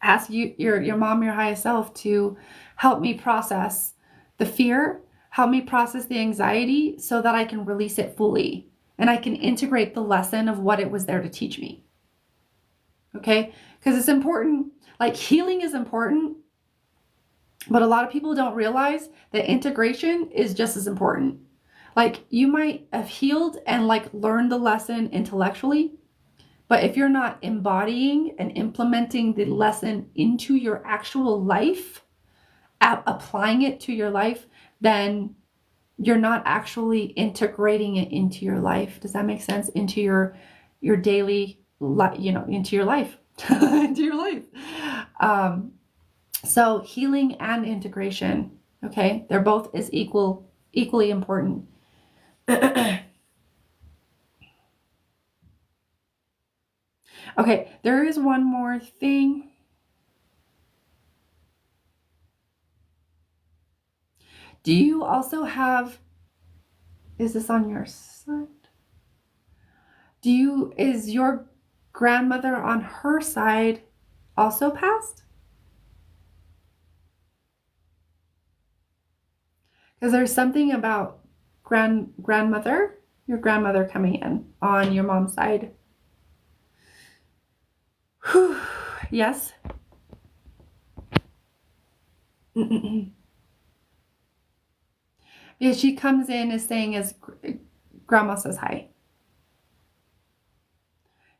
ask your mom, your highest self, to help me process the fear, help me process the anxiety, so that I can release it fully and I can integrate the lesson of what it was there to teach me. Okay? Because it's important. Like, healing is important, but a lot of people don't realize that integration is just as important. Like, you might have healed and learned the lesson intellectually, but if you're not embodying and implementing the lesson into your actual life, applying it to your life, then you're not actually integrating it into your life. Does that make sense? Into your daily life, into your life, into your life. So healing and integration, okay? They're both as equally important. Okay, there is one more thing. Do you also have, is this on your side? Is your grandmother on her side also passed? Because there's something about your grandmother coming in on your mom's side. Whew. Yes? Yeah, she comes in as saying as grandma says hi.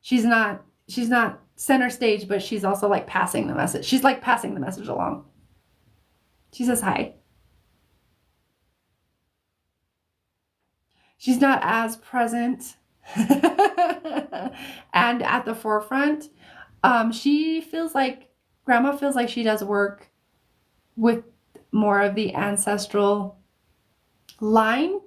She's not center stage, but she's also like passing the message. She's like passing the message along. She says hi. She's not as present and at the forefront. She feels like grandma feels like she does work with more of the ancestral line.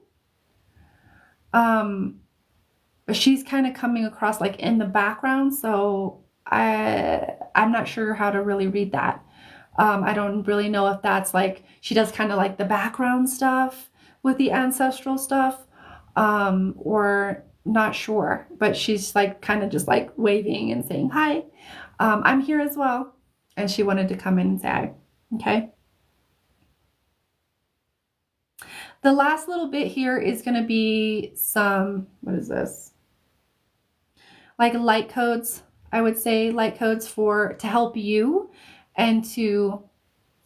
But she's kind of coming across like in the background, so I'm not sure how to really read that. I don't really know if that's like she does kind of like the background stuff with the ancestral stuff, or not sure. But she's like kind of just like waving and saying hi. I'm here as well, and she wanted to come in and say hi. Okay. The last little bit here is going to be some, what is this? Like light codes, I would say light codes to help you and to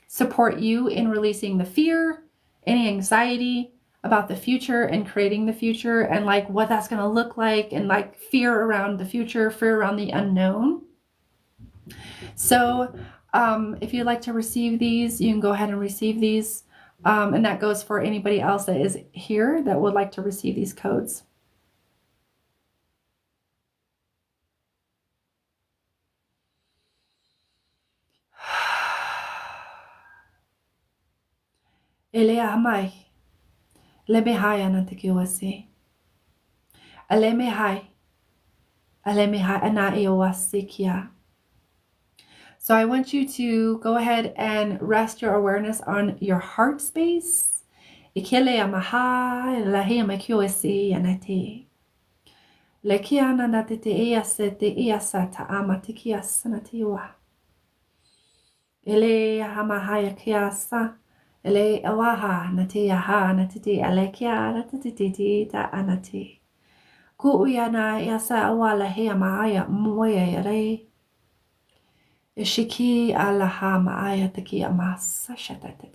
support you in releasing the fear, any anxiety about the future and creating the future and like what that's going to look like and like fear around the future, fear around the unknown. So if you'd like to receive these, you can go ahead and receive these. And that goes for anybody else that is here that would like to receive these codes. Elea mai. Lemehai anantikiwasi. Alemehai. Alemehai anaiowasikia. So I want you to go ahead and rest your awareness on your heart space. Ikelea mahai lahia makiwasi anati. Lekiana natite iasete iasata amatikias natiwa. Ele hamahaya kiasa. Ele awaha natiyaha natiti alekia natititi ta anati. Kuuyana yasa awala hea maaya moya re. Ishiki alaha maaya taki amasa shatatata.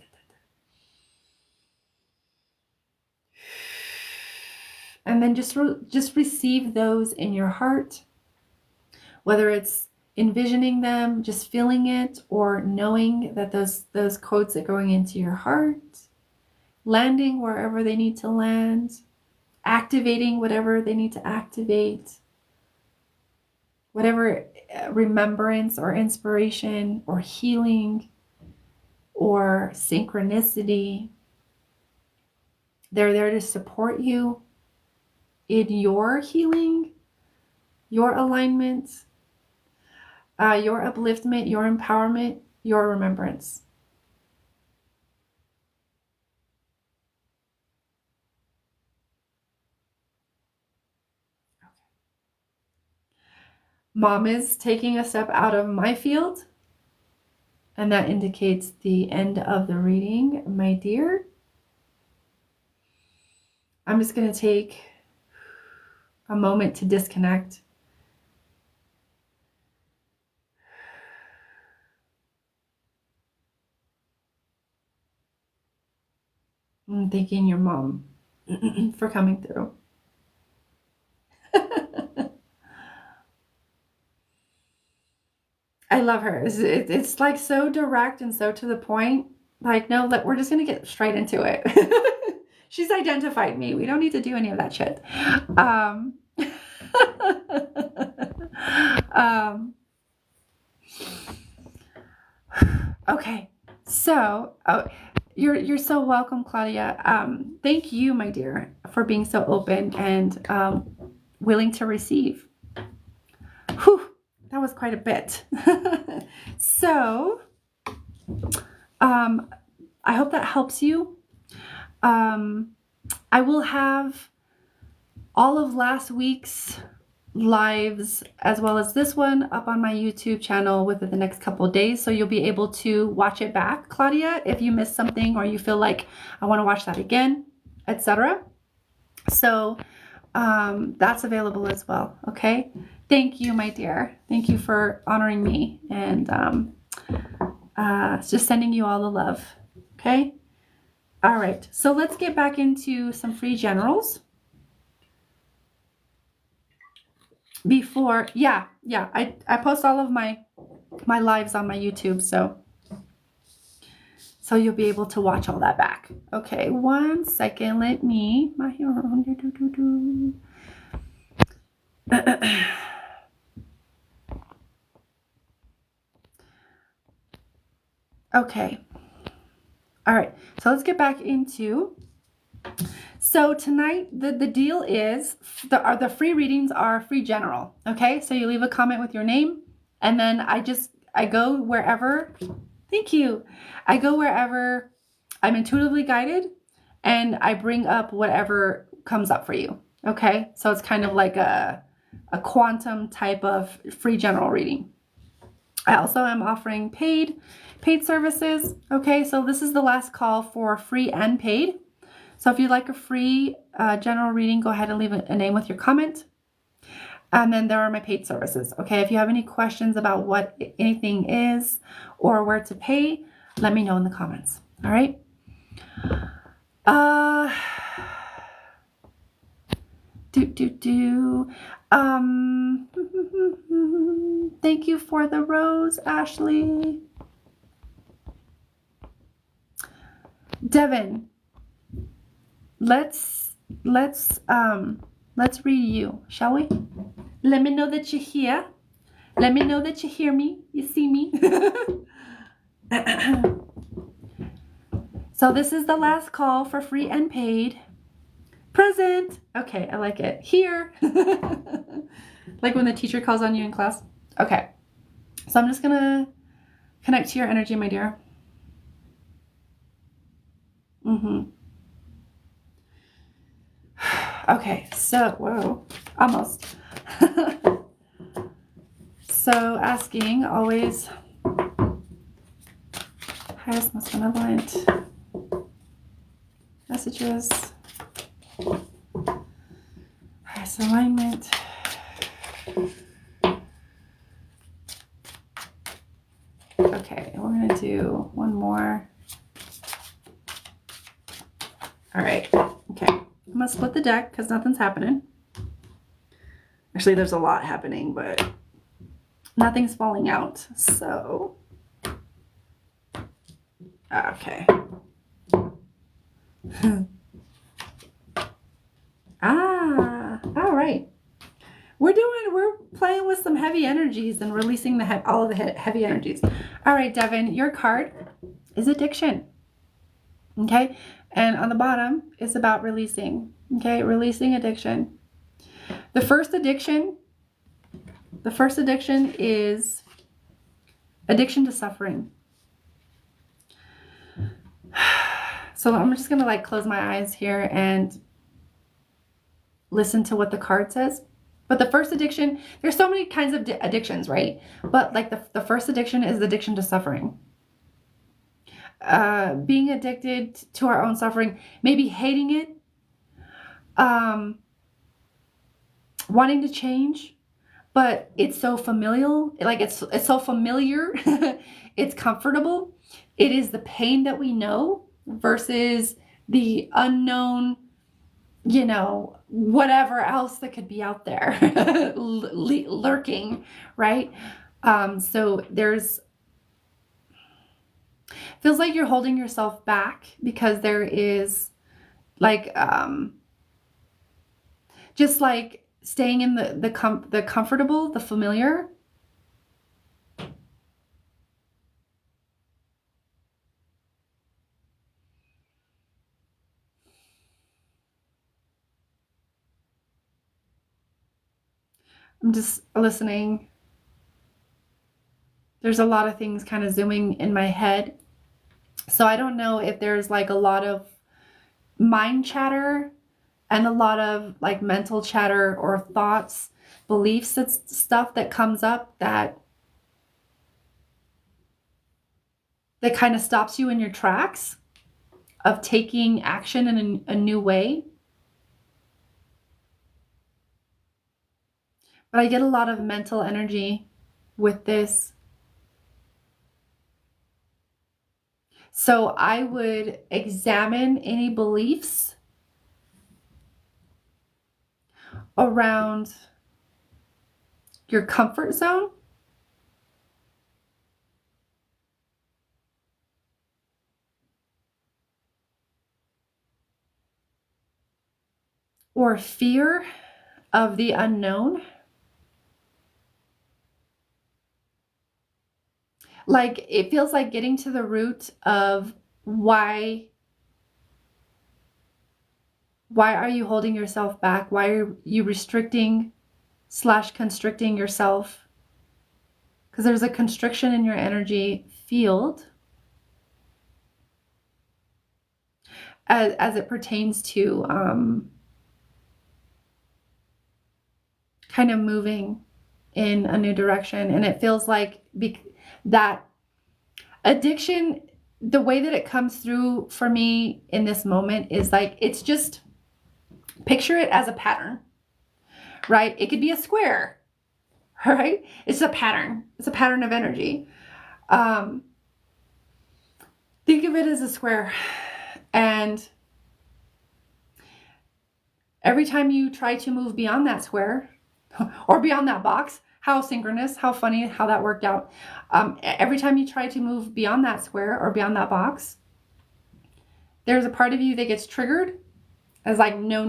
And then just receive those in your heart, whether it's envisioning them, just feeling it, or knowing that those codes are going into your heart, landing wherever they need to land, activating whatever they need to activate, whatever remembrance or inspiration or healing or synchronicity. They're there to support you in your healing, your alignment, your upliftment, your empowerment, your remembrance. Okay. Mom is taking a step out of my field, and that indicates the end of the reading, my dear. I'm just going to take a moment to disconnect. I'm thanking your mom for coming through. I love her. It's like so direct and so to the point. Like, no, we're just going to get straight into it. She's identified me. We don't need to do any of that shit. Okay. So, you're so welcome, Claudia. Thank you, my dear, for being so open and willing to receive. Whew, that was quite a bit. So, I hope that helps you. I will have all of last week's lives as well as this one up on my YouTube channel within the next couple of days, so you'll be able to watch it back, Claudia, if you missed something or you feel like I want to watch that again, etc. So that's available as well. Okay, thank you, my dear. Thank you for honoring me, and just sending you all the love. Okay, all right, so let's get back into some free generals. Before, yeah, I post all of my lives on my YouTube, so you'll be able to watch all that back. Okay, 1 second, let me okay, all right, so let's get back into. So tonight, the deal is the free readings are free general. Okay, so you leave a comment with your name, and then I go wherever. Thank you. I go wherever I'm intuitively guided, and I bring up whatever comes up for you. Okay, so it's kind of like a quantum type of free general reading. I also am offering paid services. Okay, so this is the last call for free and paid. So if you'd like a free general reading, go ahead and leave a name with your comment. And then there are my paid services. Okay, if you have any questions about what anything is or where to pay, let me know in the comments. All right. Thank you for the rose, Ashley. Devin, let's read you, shall we? Let me know that you're here. Let me know that you hear me. You see me. So this is the last call for free and paid. Present. Okay, I like it. Here. Like when the teacher calls on you in class. Okay. So I'm just gonna connect to your energy, my dear. Okay, so, whoa, almost. So asking always, highest, most benevolent messages, highest alignment. Okay, we're gonna do one more. All right, okay. I'm gonna split the deck because nothing's happening. Actually, there's a lot happening, but nothing's falling out. So, okay. All right. We're playing with some heavy energies and releasing all of the heavy energies. All right, Devin, your card is addiction. Okay, and on the bottom is about releasing. Okay, releasing addiction. The first addiction is addiction to suffering. So I'm just gonna like close my eyes here and listen to what the card says. But the first addiction, there's so many kinds of addictions, right? But like the first addiction is addiction to suffering. Being addicted to our own suffering, maybe hating it, wanting to change, but it's so familial, like it's so familiar, it's comfortable. It is the pain that we know versus the unknown, whatever else that could be out there lurking, right? So feels like you're holding yourself back because there is like just like staying in the comfortable, the familiar. I'm just listening. There's a lot of things kind of zooming in my head. So I don't know if there's like a lot of mind chatter and a lot of like mental chatter or thoughts, beliefs, it's stuff that comes up that kind of stops you in your tracks of taking action in a new way. But I get a lot of mental energy with this. So I would examine any beliefs around your comfort zone, or fear of the unknown. Like it feels like getting to the root of why are you holding yourself back? Why are you restricting / constricting yourself? Because there's a constriction in your energy field as it pertains to kind of moving in a new direction. And it feels like that addiction, the way that it comes through for me in this moment is like, it's just, picture it as a pattern, right? It could be a square, right? It's a pattern. It's a pattern of energy. Think of it as a square. And every time you try to move beyond that square or beyond that box, how synchronous, how funny, how that worked out. Every time you try to move beyond that square or beyond that box, there's a part of you that gets triggered. It's like, no.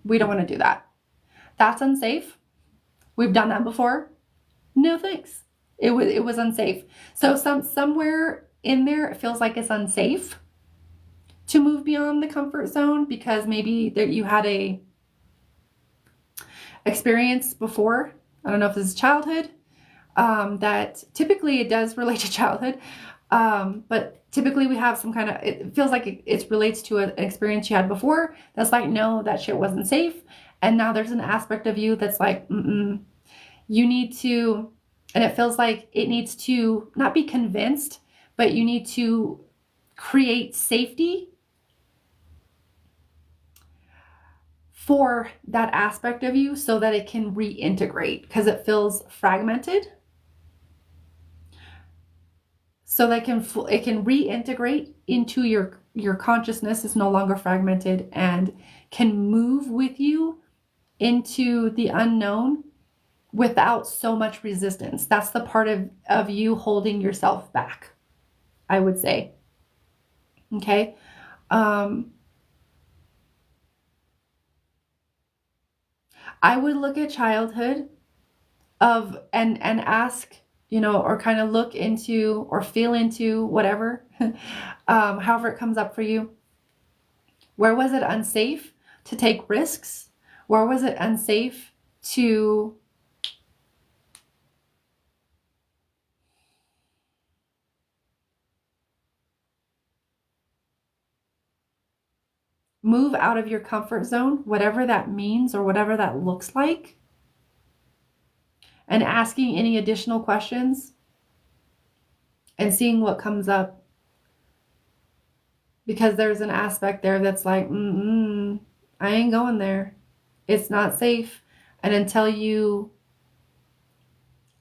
We don't want to do that. That's unsafe. We've done that before. No thanks. It was unsafe. So somewhere in there, it feels like it's unsafe to move beyond the comfort zone because maybe that you had a experience before. I don't know if this is childhood. That typically it does relate to childhood. But typically we have some kind of, it feels like it relates to an experience you had before. That's like, no, that shit wasn't safe. And now there's an aspect of you that's like, you need to, and it feels like it needs to not be convinced, but you need to create safety for that aspect of you so that it can reintegrate because it feels fragmented. So that it can reintegrate into your consciousnness. Is no longer fragmented and can move with you into the unknown without so much resistance. That's the part of you holding yourself back, I would say. Okay. I would look at childhood and ask, or kind of look into or feel into whatever, however it comes up for you. Where was it unsafe to take risks? Where was it unsafe to move out of your comfort zone, whatever that means or whatever that looks like, and asking any additional questions and seeing what comes up? Because there's an aspect there that's like, I ain't going there. It's not safe. And until you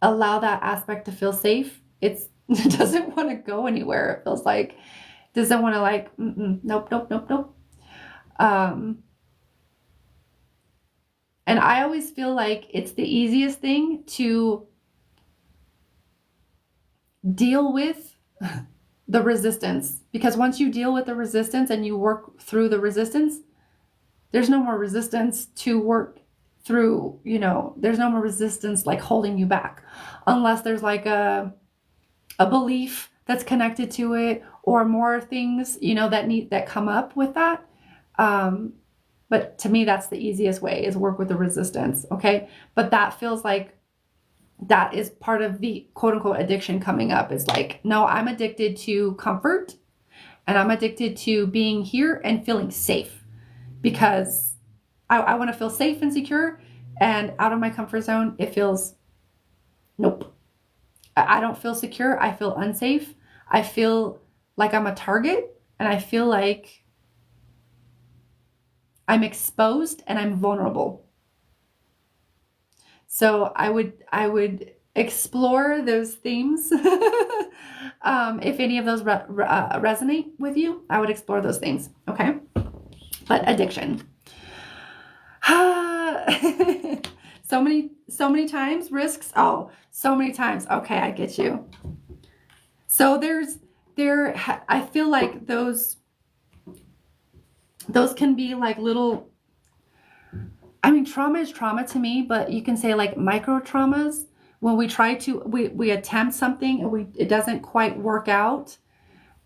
allow that aspect to feel safe, it doesn't want to go anywhere. It feels like, doesn't want to like, nope. And I always feel like it's the easiest thing to deal with the resistance, because once you deal with the resistance and you work through the resistance, there's no more resistance to work through. There's no more resistance like holding you back, unless there's like a belief that's connected to it or more things that come up with that. But to me, that's the easiest way, is work with the resistance. Okay. But that feels like that is part of the quote unquote addiction coming up. It's like, no, I'm addicted to comfort And I'm addicted to being here and feeling safe because I want to feel safe and secure, and out of my comfort zone, it feels nope. I don't feel secure. I feel unsafe. I feel like I'm a target, and I feel like I'm exposed and I'm vulnerable. So I would explore those themes. If any of those resonate with you, I would explore those things. Okay. But addiction. so many times risks. Oh, so many times. Okay. I get you. So I feel like those can be like little, I mean, trauma is trauma to me, but you can say like micro traumas when we attempt something and it doesn't quite work out.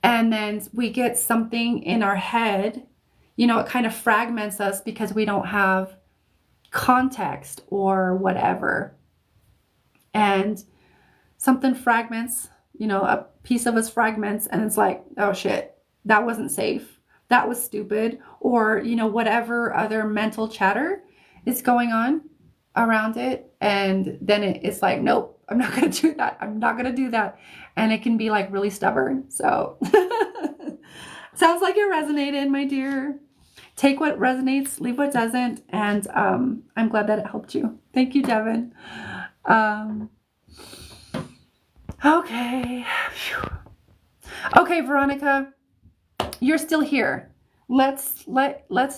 And then we get something in our head, it kind of fragments us because we don't have context or whatever. And something fragments, a piece of us fragments, and it's like, oh shit, that wasn't safe. That was stupid. Or, whatever other mental chatter is going on around it. And then it's like, nope, I'm not going to do that. I'm not going to do that. And it can be like really stubborn. So sounds like it resonated, my dear. Take what resonates, leave what doesn't. And I'm glad that it helped you. Thank you, Devin. Okay. Whew. Okay, Veronica, you're still here. Let's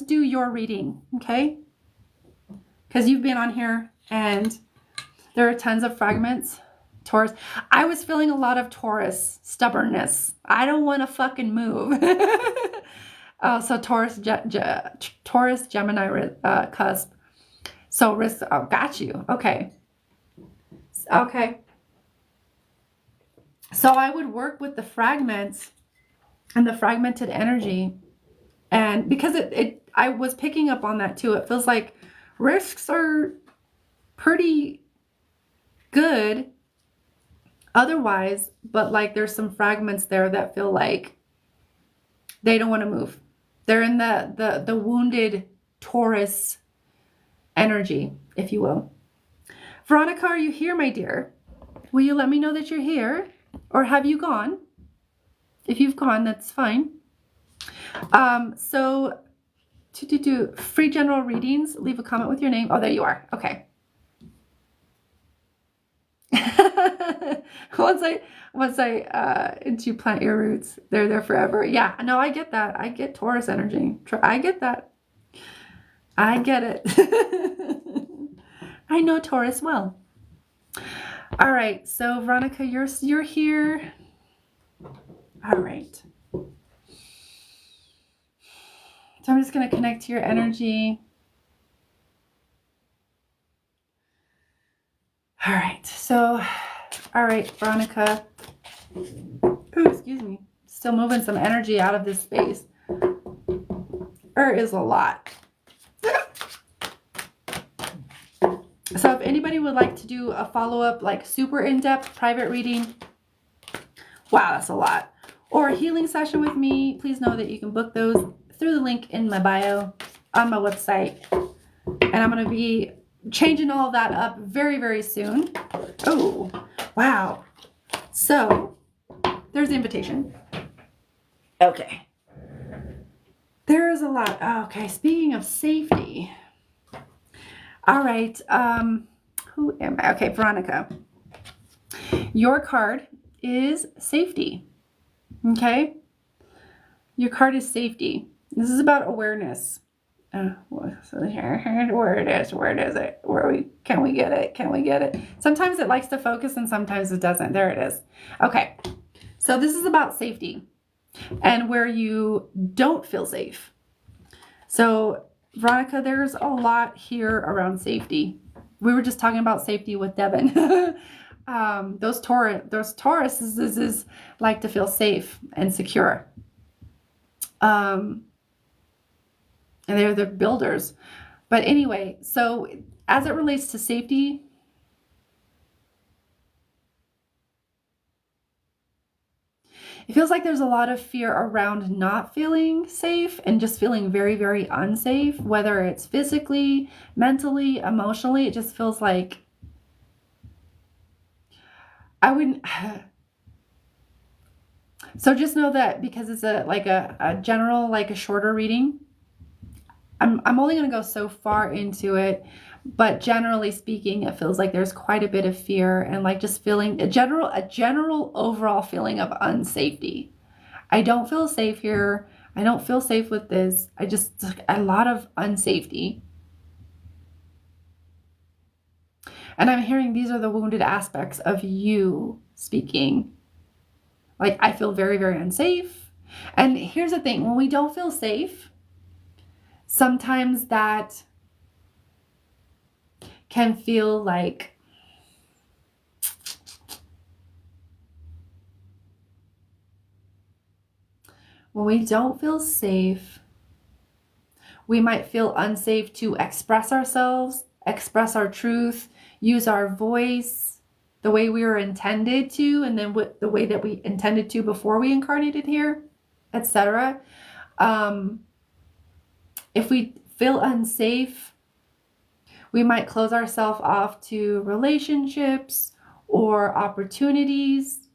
do your reading, okay? Because you've been on here and there are tons of fragments. Taurus. I was feeling a lot of Taurus stubbornness. I don't want to fucking move. So Taurus, Taurus, Gemini cusp. So risk. Oh, got you. Okay. Okay. So I would work with the fragments and the fragmented energy, and because I was picking up on that too. It feels like risks are pretty good otherwise, but like there's some fragments there that feel like they don't want to move. They're in the wounded Taurus energy, if you will. Veronica, are you here, my dear? Will you let me know that you're here? Or have you gone? If you've gone, that's fine. So to free general readings, leave a comment with your name. Oh, there you are. Okay. once you plant your roots, they're there forever. Yeah, no, I get that. I get Taurus energy. I get that. I get it. I know Taurus well. All right, so Veronica, you're here. All right. So I'm just going to connect to your energy. All right. So, all right, Veronica. Oh, excuse me. Still moving some energy out of this space. There is a lot. So if anybody would like to do a follow-up, like super in-depth private reading, wow, that's a lot, or a healing session with me, please know that you can book those through the link in my bio on my website. And I'm going to be changing all of that up very, very soon. Oh, wow. So there's the invitation. Okay. There is a lot. Okay, speaking of safety. All right. Who am I? Okay, Veronica. Your card is safety. Okay? Your card is safety. This is about awareness. So here, where it is? Where is it? Can we get it? Can we get it? Sometimes it likes to focus and sometimes it doesn't. There it is. Okay. So this is about safety and where you don't feel safe. So Veronica, there's a lot here around safety. We were just talking about safety with Devin. Those Tauruses like to feel safe and secure. And they're the builders. But anyway, so as it relates to safety, It feels like there's a lot of fear around not feeling safe and just feeling very, very unsafe, whether it's physically, mentally, emotionally. It just feels like I wouldn't. So just know that because it's a general, like a shorter reading, I'm only going to go so far into it, but generally speaking, it feels like there's quite a bit of fear and like just feeling a general overall feeling of unsafety. I don't feel safe here. I don't feel safe with this. I just, a lot of unsafety. And I'm hearing these are the wounded aspects of you speaking. Like, I feel very, very unsafe. And here's the thing, when we don't feel safe, sometimes that can feel like when we don't feel safe, we might feel unsafe to express ourselves, express our truth, use our voice the way we were intended to, and then the way that we intended to before we incarnated here, etc. If we feel unsafe, we might close ourselves off to relationships or opportunities.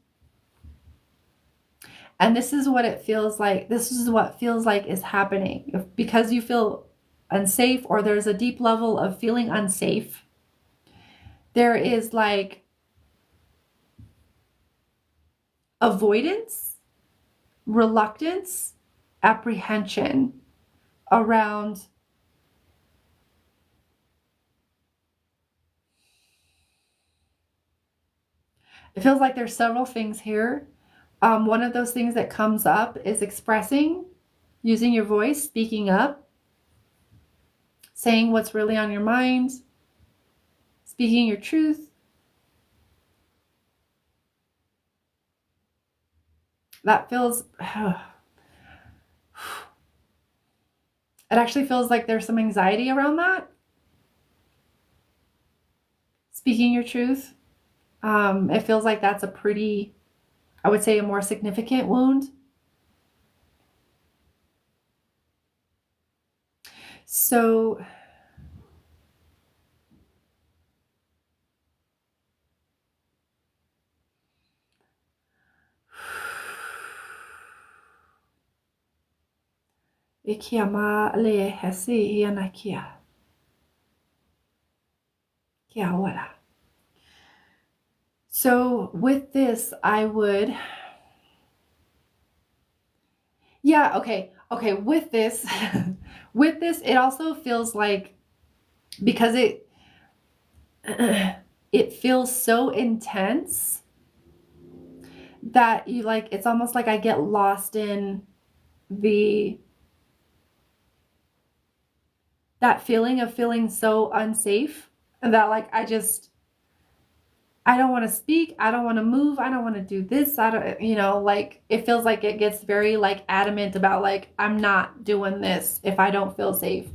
And this is what it feels like. This is what feels like is happening. Because you feel unsafe or there's a deep level of feeling unsafe, there is like avoidance, reluctance, apprehension around it feels like there's several things here. One of those things that comes up is expressing, using your voice, speaking up, saying what's really on your mind, speaking your truth. That feels, it actually feels like there's some anxiety around that. Speaking your truth. It feels like that's a pretty, I would say, a more significant wound. So Ikiama le hesi hianakia. Kiawara. So with this, I would, yeah, okay. Okay, with this, with this, it also feels like, because it feels so intense that you like, it's almost like I get lost in that feeling of feeling so unsafe that like, I don't want to speak. I don't want to move. I don't want to do this. I don't, like it feels like it gets very like adamant about like, I'm not doing this if I don't feel safe.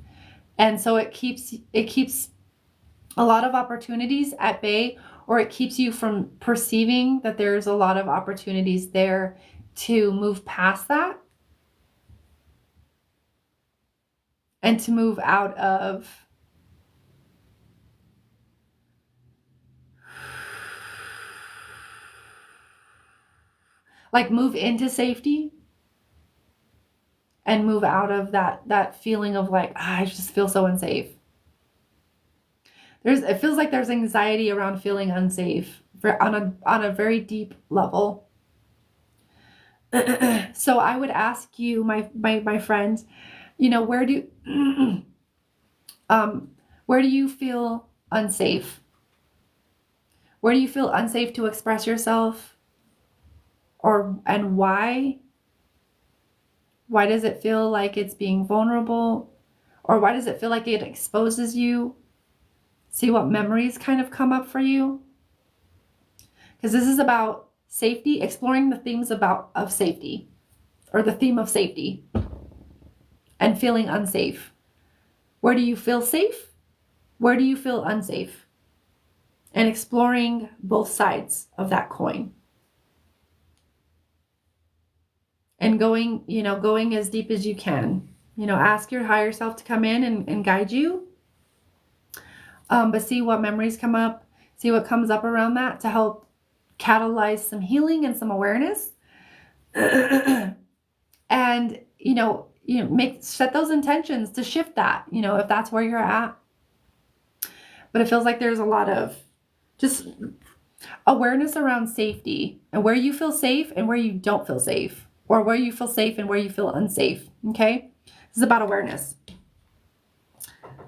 And so it keeps a lot of opportunities at bay, or it keeps you from perceiving that there's a lot of opportunities there to move past that and to move out of like move into safety and move out of that feeling of like, I just feel so unsafe. It feels like there's anxiety around feeling unsafe on a very deep level. So I would ask you, my friend, where do where do you feel unsafe? Where do you feel unsafe to express yourself? And why? Why does it feel like it's being vulnerable? Or why does it feel like it exposes you? See what memories kind of come up for you. Because this is about safety, exploring the themes of safety, or the theme of safety and feeling unsafe. Where do you feel safe? Where do you feel unsafe? And exploring both sides of that coin. and going, going as deep as you can. Ask your higher self to come in and guide you. But see what memories come up, see what comes up around that to help catalyze some healing and some awareness. And, set those intentions to shift that, if that's where you're at. But it feels like there's a lot of just awareness around safety and where you feel safe and where you don't feel safe, or where you feel safe and where you feel unsafe. Okay. This is about awareness.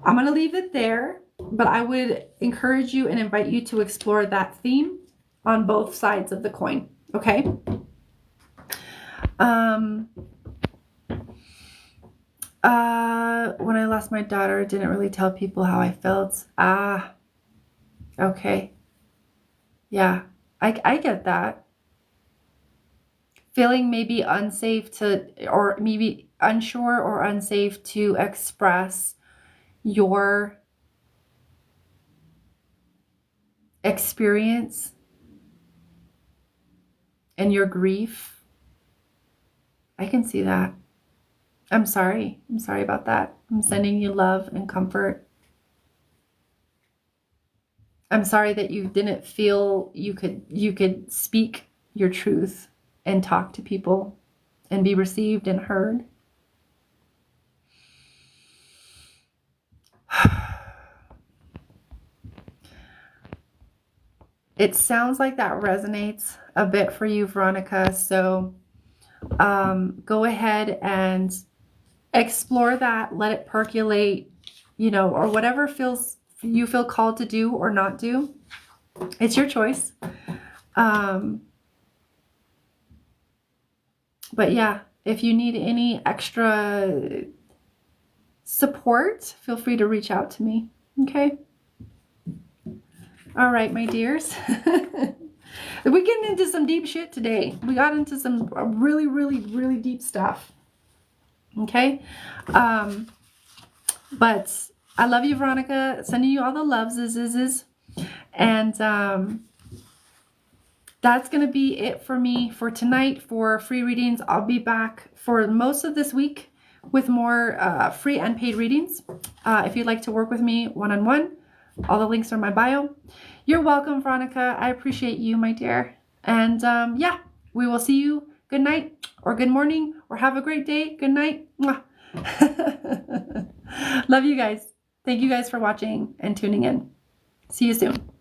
I'm going to leave it there, but I would encourage you and invite you to explore that theme on both sides of the coin. Okay. When I lost my daughter, I didn't really tell people how I felt. Okay. Yeah, I get that. Feeling maybe unsafe or maybe unsure or unsafe to express your experience and your grief. I can see that. I'm sorry. I'm sorry about that. I'm sending you love and comfort. I'm sorry that you didn't feel you could speak your truth and talk to people and be received and heard. It sounds like that resonates a bit for you, Veronica. So go ahead and explore that. Let it percolate, or whatever you feel called to do or not do. It's your choice. But yeah, if you need any extra support, feel free to reach out to me. Okay. All right, my dears. We're getting into some deep shit today. We got into some really, really, really deep stuff. Okay. But I love you, Veronica. Sending you all the loves. And that's going to be it for me for tonight for free readings. I'll be back for most of this week with more free and paid readings. If you'd like to work with me one-on-one, all the links are in my bio. You're welcome, Veronica. I appreciate you, my dear. And yeah, we will see you. Good night or good morning or have a great day. Good night. Love you guys. Thank you guys for watching and tuning in. See you soon.